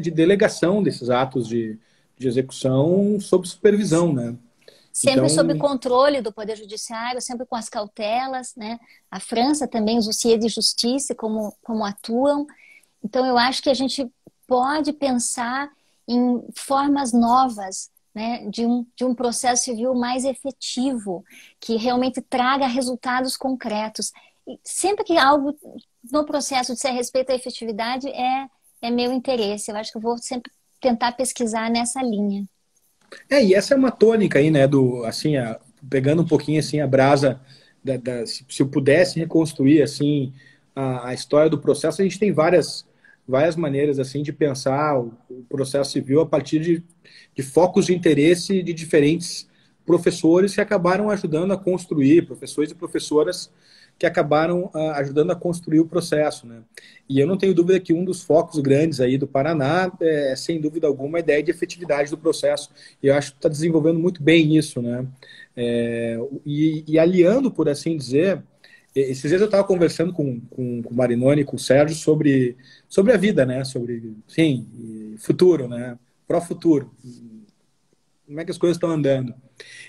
de delegação desses atos de execução sob supervisão, né? sempre sob Então, controle do Poder Judiciário, sempre com as cautelas, né? A França também, os huissiers de justiça, como atuam. Então, eu acho que a gente pode pensar em formas novas, né, de um processo civil mais efetivo, que realmente traga resultados concretos. E sempre que algo no processo de ser a respeito à efetividade é meu interesse. Eu acho que eu vou sempre tentar pesquisar nessa linha. e essa é uma tônica aí, né, assim, pegando um pouquinho, assim, a brasa, se eu pudesse reconstruir, assim, a história do processo, a gente tem várias maneiras, assim, de pensar o processo civil a partir de focos de interesse de diferentes professores que acabaram ajudando a construir, professores e professoras que acabaram ajudando a construir o processo, né? E eu não tenho dúvida que um dos focos grandes aí do Paraná sem dúvida alguma, a ideia de efetividade do processo. E eu acho que está desenvolvendo muito bem isso, né? E aliando, por assim dizer, esses dias eu estava conversando com o Marinoni e com o Sérgio sobre a vida, né? Sobre, sim, futuro, né? Pró-futuro. Como é que as coisas estão andando.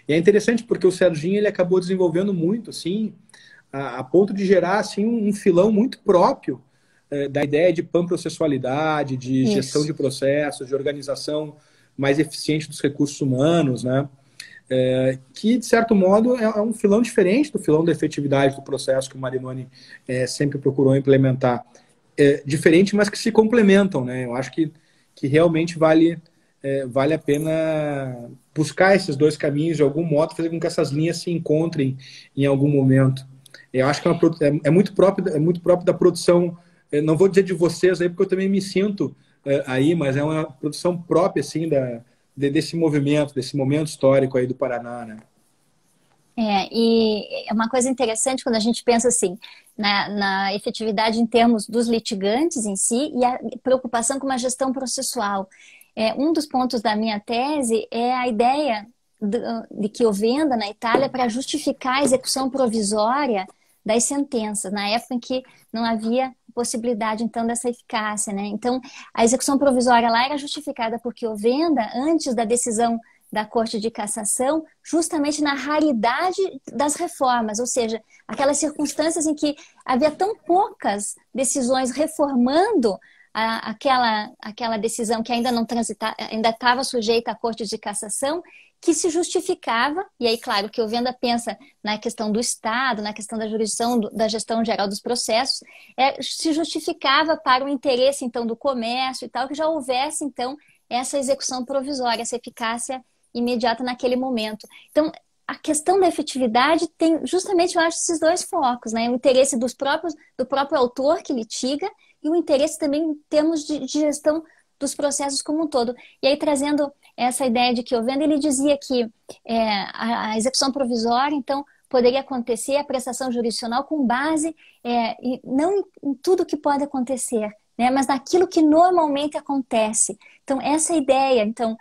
E é interessante porque o Serginho ele acabou desenvolvendo muito, assim, a ponto de gerar assim, um filão muito próprio da ideia de panprocessualidade, de gestão Isso. de processos, de organização mais eficiente dos recursos humanos, né? Que, de certo modo, é um filão diferente do filão da efetividade do processo que o Marinoni sempre procurou implementar. Diferente, mas que se complementam, né? Eu acho que realmente vale a pena buscar esses dois caminhos de algum modo, fazer com que essas linhas se encontrem em algum momento. Eu acho que é muito próprio da produção. Não vou dizer de vocês aí, porque eu também me sinto aí, mas é uma produção própria assim desse movimento, desse momento histórico aí do Paraná, né? E é uma coisa interessante quando a gente pensa assim, na efetividade em termos dos litigantes em si e a preocupação com uma gestão processual. um dos pontos da minha tese é a ideia de que Ovenda, na Itália, para justificar a execução provisória das sentenças, na época em que não havia possibilidade, então, dessa eficácia, né? Então, a execução provisória lá era justificada porque Ovenda, antes da decisão da Corte de Cassação, justamente na raridade das reformas, ou seja, aquelas circunstâncias em que havia tão poucas decisões reformando aquela decisão que ainda não transitava, ainda estava sujeita à Corte de Cassação, que se justificava, e aí, claro, que Ovenda pensa na questão do Estado, na questão da jurisdição, da gestão geral dos processos, se justificava para o interesse, então, do comércio e tal, que já houvesse, então, essa execução provisória, essa eficácia imediata naquele momento. Então, a questão da efetividade tem justamente, eu acho, esses dois focos, né? O interesse do próprio autor que litiga e o interesse também em termos de gestão dos processos como um todo. E aí, trazendo essa ideia de que Ovenda, ele dizia que a execução provisória, então, poderia acontecer a prestação jurisdicional com base não em tudo que pode acontecer, né, mas naquilo que normalmente acontece. Então, essa ideia, então,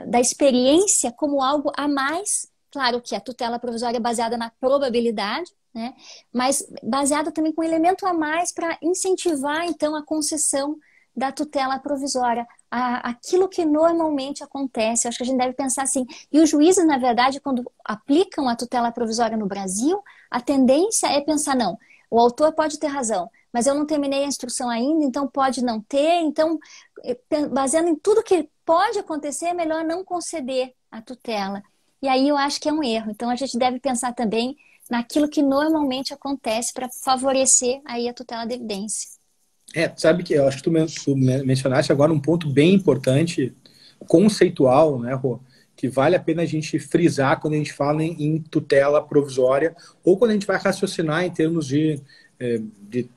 da experiência como algo a mais, claro que a tutela provisória é baseada na probabilidade, né, mas baseada também com um elemento a mais para incentivar, então, a concessão da tutela provisória, aquilo que normalmente acontece. Eu acho que a gente deve pensar assim. E os juízes, na verdade, quando aplicam a tutela provisória no Brasil, a tendência é pensar, não, o autor pode ter razão, mas eu não terminei a instrução ainda, então pode não ter. Então, baseando em tudo que pode acontecer, é melhor não conceder a tutela. E aí eu acho que é um erro. Então, a gente deve pensar também naquilo que normalmente acontece para favorecer aí a tutela da evidência. Sabe que eu acho que tu mencionaste agora um ponto bem importante, conceitual, né, Rô? Que vale a pena a gente frisar quando a gente fala em tutela provisória ou quando a gente vai raciocinar em termos de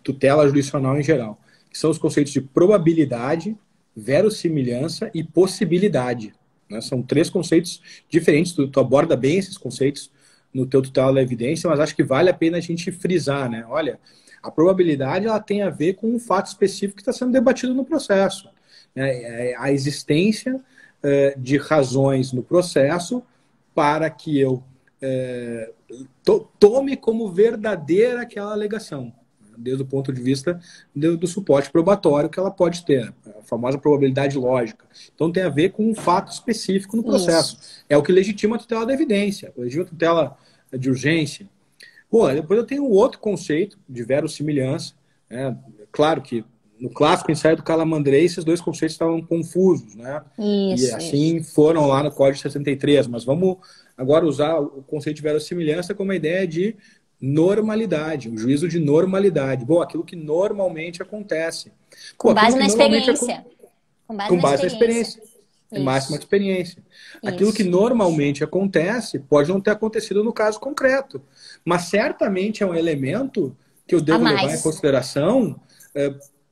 tutela jurisdicional em geral, que são os conceitos de probabilidade, verossimilhança e possibilidade. Né? São três conceitos diferentes, tu aborda bem esses conceitos no teu tutela da evidência, mas acho que vale a pena a gente frisar, né? Olha, a probabilidade ela tem a ver com um fato específico que está sendo debatido no processo. Né? A existência de razões no processo para que eu tome como verdadeira aquela alegação, desde o ponto de vista do suporte probatório que ela pode ter, a famosa probabilidade lógica. Então tem a ver com um fato específico no processo. Isso. É o que legitima a tutela da evidência, legitima a tutela de urgência. Bom, depois eu tenho um outro conceito de verossimilhança. Né? Claro que no clássico ensaio do Calamandrei esses dois conceitos estavam confusos, né? Isso, e assim foram lá no Código 63. Mas vamos agora usar o conceito de verossimilhança como a ideia de normalidade, o juízo de normalidade. Bom, aquilo que normalmente acontece. Com base na experiência. Com base na experiência. É máxima de experiência. Aquilo que normalmente acontece pode não ter acontecido no caso concreto, mas certamente é um elemento que eu devo levar em consideração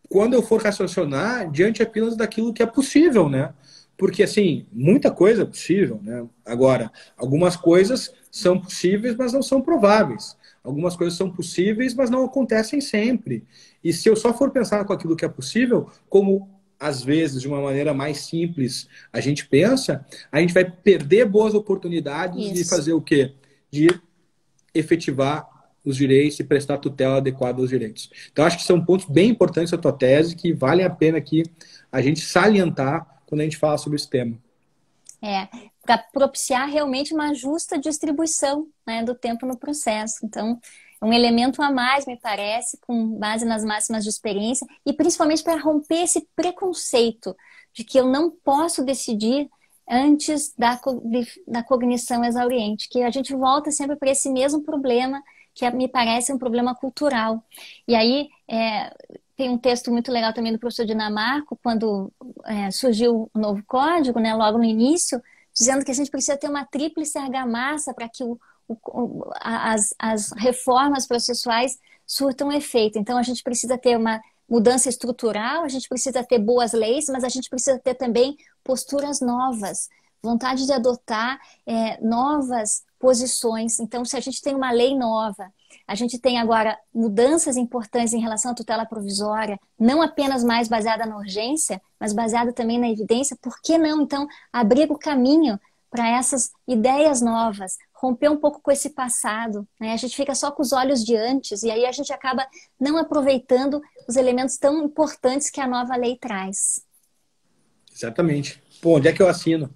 quando eu for raciocinar diante apenas daquilo que é possível, né? Porque, assim, muita coisa é possível, né? Agora, algumas coisas são possíveis, mas não são prováveis. Algumas coisas são possíveis, mas não acontecem sempre. E se eu só for pensar com aquilo que é possível, como às vezes, de uma maneira mais simples, a gente pensa, a gente vai perder boas oportunidades de fazer o quê? De efetivar os direitos e prestar tutela adequada aos direitos. Então, acho que são pontos bem importantes da tua tese que valem a pena aqui a gente salientar quando a gente fala sobre esse tema. Para propiciar realmente uma justa distribuição, né, do tempo no processo. Então, é um elemento a mais, me parece, com base nas máximas de experiência, e principalmente para romper esse preconceito de que eu não posso decidir antes da cognição exauriente, que a gente volta sempre para esse mesmo problema, que me parece um problema cultural. E aí, tem um texto muito legal também do professor Dinamarco, quando surgiu o novo código, né, logo no início, dizendo que a gente precisa ter uma tríplice argamassa para que as reformas processuais surtam efeito. Então, a gente precisa ter uma mudança estrutural, a gente precisa ter boas leis, mas a gente precisa ter também posturas novas, vontade de adotar novas posições. Então, se a gente tem uma lei nova, a gente tem agora mudanças importantes em relação à tutela provisória, não apenas mais baseada na urgência, mas baseada também na evidência, por que não, então, abrir o caminho para essas ideias novas, romper um pouco com esse passado, né? A gente fica só com os olhos de antes e aí a gente acaba não aproveitando os elementos tão importantes que a nova lei traz. Exatamente. Pô, onde é que eu assino?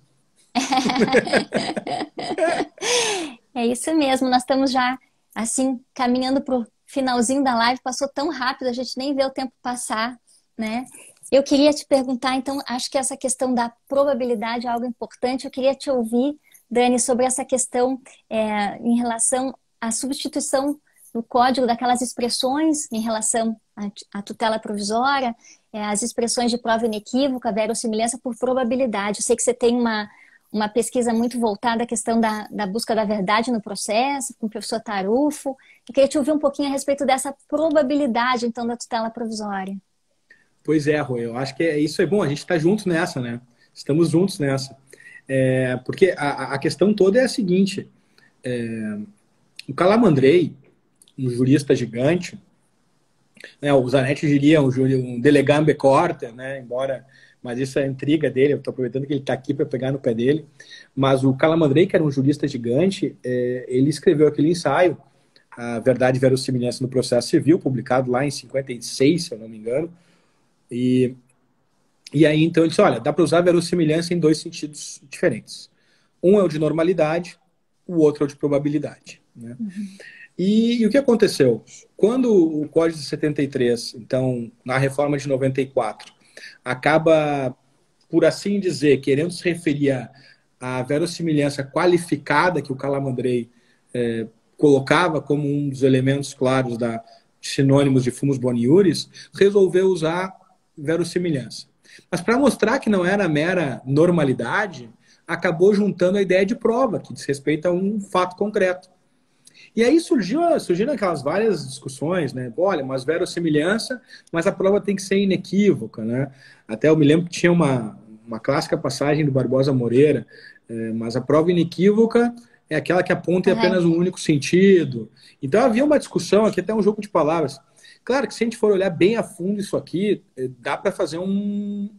É isso mesmo, nós estamos já assim caminhando para o finalzinho da live, passou tão rápido, a gente nem vê o tempo passar, né? Eu queria te perguntar, então, acho que essa questão da probabilidade é algo importante. Eu queria te ouvir, Dani, sobre essa questão em relação à substituição no código daquelas expressões em relação à tutela provisória, as expressões de prova inequívoca, verossimilhança por probabilidade. Eu sei que você tem uma pesquisa muito voltada à questão da busca da verdade no processo, com o professor Tarufo. Eu queria te ouvir um pouquinho a respeito dessa probabilidade, então, da tutela provisória. Pois é, Rui, eu acho que isso é bom, a gente está juntos nessa, né? Estamos juntos nessa. Porque a questão toda é a seguinte, o Calamandrei, um jurista gigante, né, o Zanetti diria um delegambe corte, né, mas isso é intriga dele, eu estou aproveitando que ele está aqui para pegar no pé dele, mas o Calamandrei, que era um jurista gigante, ele escreveu aquele ensaio, A Verdade e Verossimilhança no Processo Civil, publicado lá em 56, se eu não me engano, e aí, então, ele disse, olha, dá para usar a verossimilhança em dois sentidos diferentes. Um é o de normalidade, o outro é o de probabilidade. Né? E o que aconteceu? Quando o Código de 73, então, na reforma de 94, acaba, por assim dizer, querendo se referir à verossimilhança qualificada que o Calamandrei colocava como um dos elementos claros sinônimos de fumus boni iuris, resolveu usar verossimilhança. Mas para mostrar que não era mera normalidade, acabou juntando a ideia de prova, que diz respeito a um fato concreto. E aí surgiram aquelas várias discussões, né? Olha, mas verossimilhança, mas a prova tem que ser inequívoca, né? Até eu me lembro que tinha uma clássica passagem do Barbosa Moreira, mas a prova inequívoca é aquela que aponta em apenas um único sentido. Então havia uma discussão aqui, até um jogo de palavras. Claro que se a gente for olhar bem a fundo isso aqui, dá para fazer um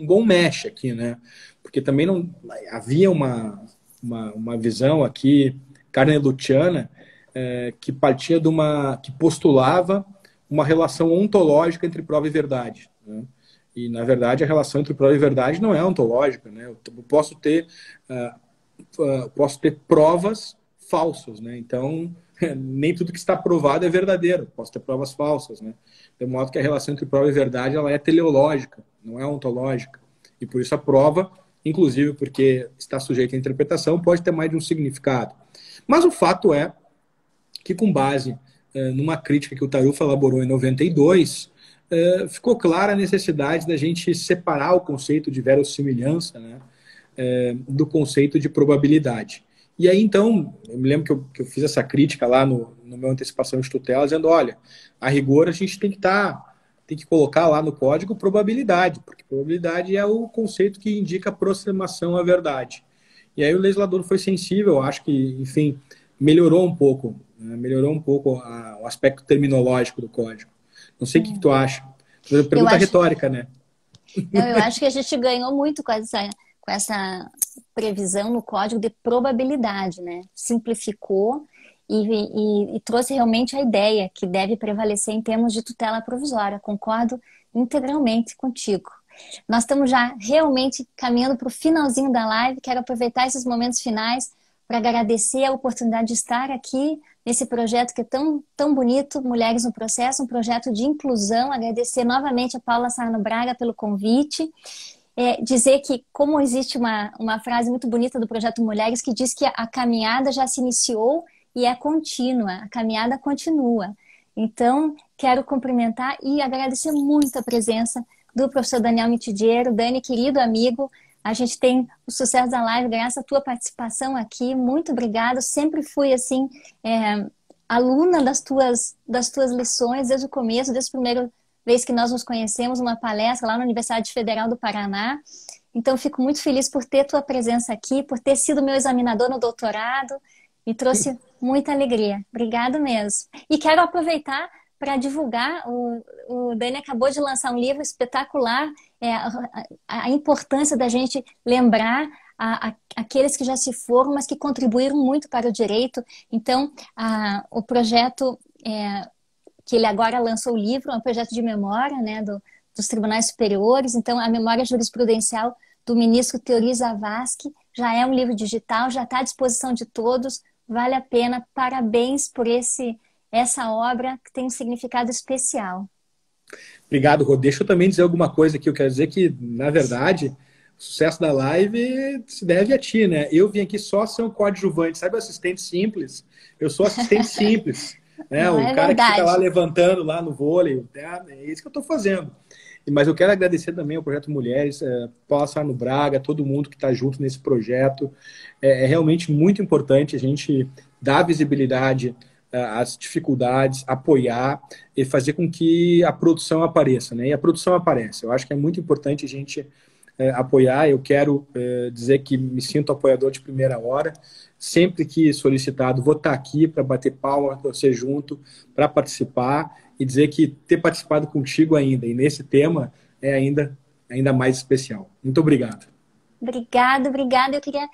bom mesh aqui, né? Porque também não havia uma visão aqui carneluciana que partia que postulava uma relação ontológica entre prova e verdade. Né? E, na verdade, a relação entre prova e verdade não é ontológica. Né? Eu posso ter provas falsas, né? Então, nem tudo que está provado é verdadeiro. Posso ter provas falsas, né? De modo que a relação entre prova e verdade ela é teleológica, não é ontológica. E por isso a prova, inclusive porque está sujeita à interpretação, pode ter mais de um significado. Mas o fato é que, com base numa crítica que o Tarufo elaborou em 92, ficou clara a necessidade da gente separar o conceito de verossimilhança, né, do conceito de probabilidade. E aí, então, eu me lembro que eu fiz essa crítica lá no meu antecipação de tutela, dizendo, olha, a rigor a gente tem que colocar lá no código probabilidade, porque probabilidade é o conceito que indica aproximação à verdade. E aí o legislador foi sensível, acho que, enfim, melhorou um pouco o aspecto terminológico do código. Não sei o que tu acha. Pergunta retórica, né? Não, eu acho que a gente ganhou muito com essa previsão no código de probabilidade, né? Simplificou e trouxe realmente a ideia que deve prevalecer em termos de tutela provisória. Concordo integralmente contigo. Nós estamos já realmente caminhando para o finalzinho da live. Quero aproveitar esses momentos finais para agradecer a oportunidade de estar aqui nesse projeto que é tão, tão bonito, Mulheres no Processo, um projeto de inclusão. Agradecer novamente a Paula Sarno Braga pelo convite. Dizer que, como existe uma frase muito bonita do Projeto Mulheres que diz que a caminhada já se iniciou e é contínua, a caminhada continua. Então, quero cumprimentar e agradecer muito a presença do professor Daniel Mitidiero. Dani, querido amigo, a gente tem o sucesso da live graças à tua participação aqui. Muito obrigada. Sempre fui, assim, aluna das tuas lições desde o começo, desde a primeira vez que nós nos conhecemos, uma palestra lá na Universidade Federal do Paraná. Então, fico muito feliz por ter tua presença aqui, por ter sido meu examinador no doutorado. Me trouxe muita alegria. Obrigado mesmo. E quero aproveitar para divulgar. O Dani acabou de lançar um livro espetacular, a importância da gente lembrar aqueles que já se foram, mas que contribuíram muito para o direito. Então, o projeto que ele agora lançou o livro, é um projeto de memória, né, dos tribunais superiores. Então, a memória jurisprudencial do ministro Teori Zavascki já é um livro digital, já está à disposição de todos, vale a pena. Parabéns por essa obra que tem um significado especial. Obrigado, Rô. Deixa eu também dizer alguma coisa aqui. Eu quero dizer que, na verdade, o sucesso da live se deve a ti, né? Eu vim aqui só ser um coadjuvante, sabe o assistente simples? Eu sou assistente simples. Né? O cara que fica lá levantando lá no vôlei, é isso que eu estou fazendo. Mas eu quero agradecer também ao Projeto Mulheres, Paula Sarno Braga, todo mundo que está junto nesse projeto. É realmente muito importante a gente dar visibilidade às dificuldades, apoiar e fazer com que a produção apareça, né? E a produção aparece. Eu acho que é muito importante a gente apoiar. Eu quero dizer que me sinto apoiador de primeira hora. Sempre que solicitado, vou estar aqui para bater palma, torcer junto, para participar e dizer que ter participado contigo ainda e nesse tema é ainda mais especial. Muito obrigado. Obrigada. Eu queria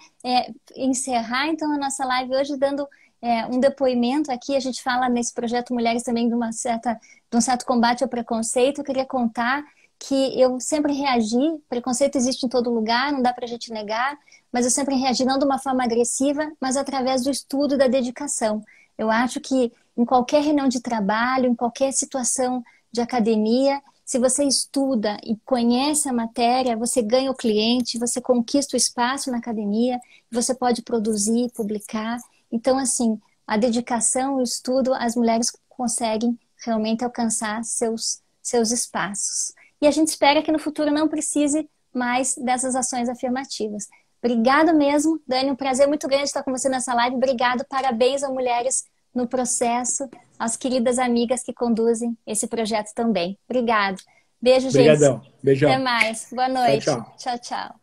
encerrar, então, a nossa live hoje dando um depoimento aqui. A gente fala nesse projeto Mulheres também de um certo combate ao preconceito. Eu queria contar que eu sempre reagi, preconceito existe em todo lugar, não dá pra gente negar, mas eu sempre reagi não de uma forma agressiva, mas através do estudo e da dedicação. Eu acho que em qualquer reunião de trabalho, em qualquer situação de academia, se você estuda e conhece a matéria, você ganha o cliente, você conquista o espaço na academia, você pode produzir, publicar. Então, assim, a dedicação, o estudo, as mulheres conseguem realmente alcançar seus espaços. E a gente espera que no futuro não precise mais dessas ações afirmativas. Obrigado mesmo, Dani, um prazer muito grande estar com você nessa live. Obrigado, parabéns a Mulheres no Processo, às queridas amigas que conduzem esse projeto também. Obrigado. Beijo, gente. Obrigadão. Beijão. Até mais. Boa noite. Tchau, tchau. Tchau, tchau.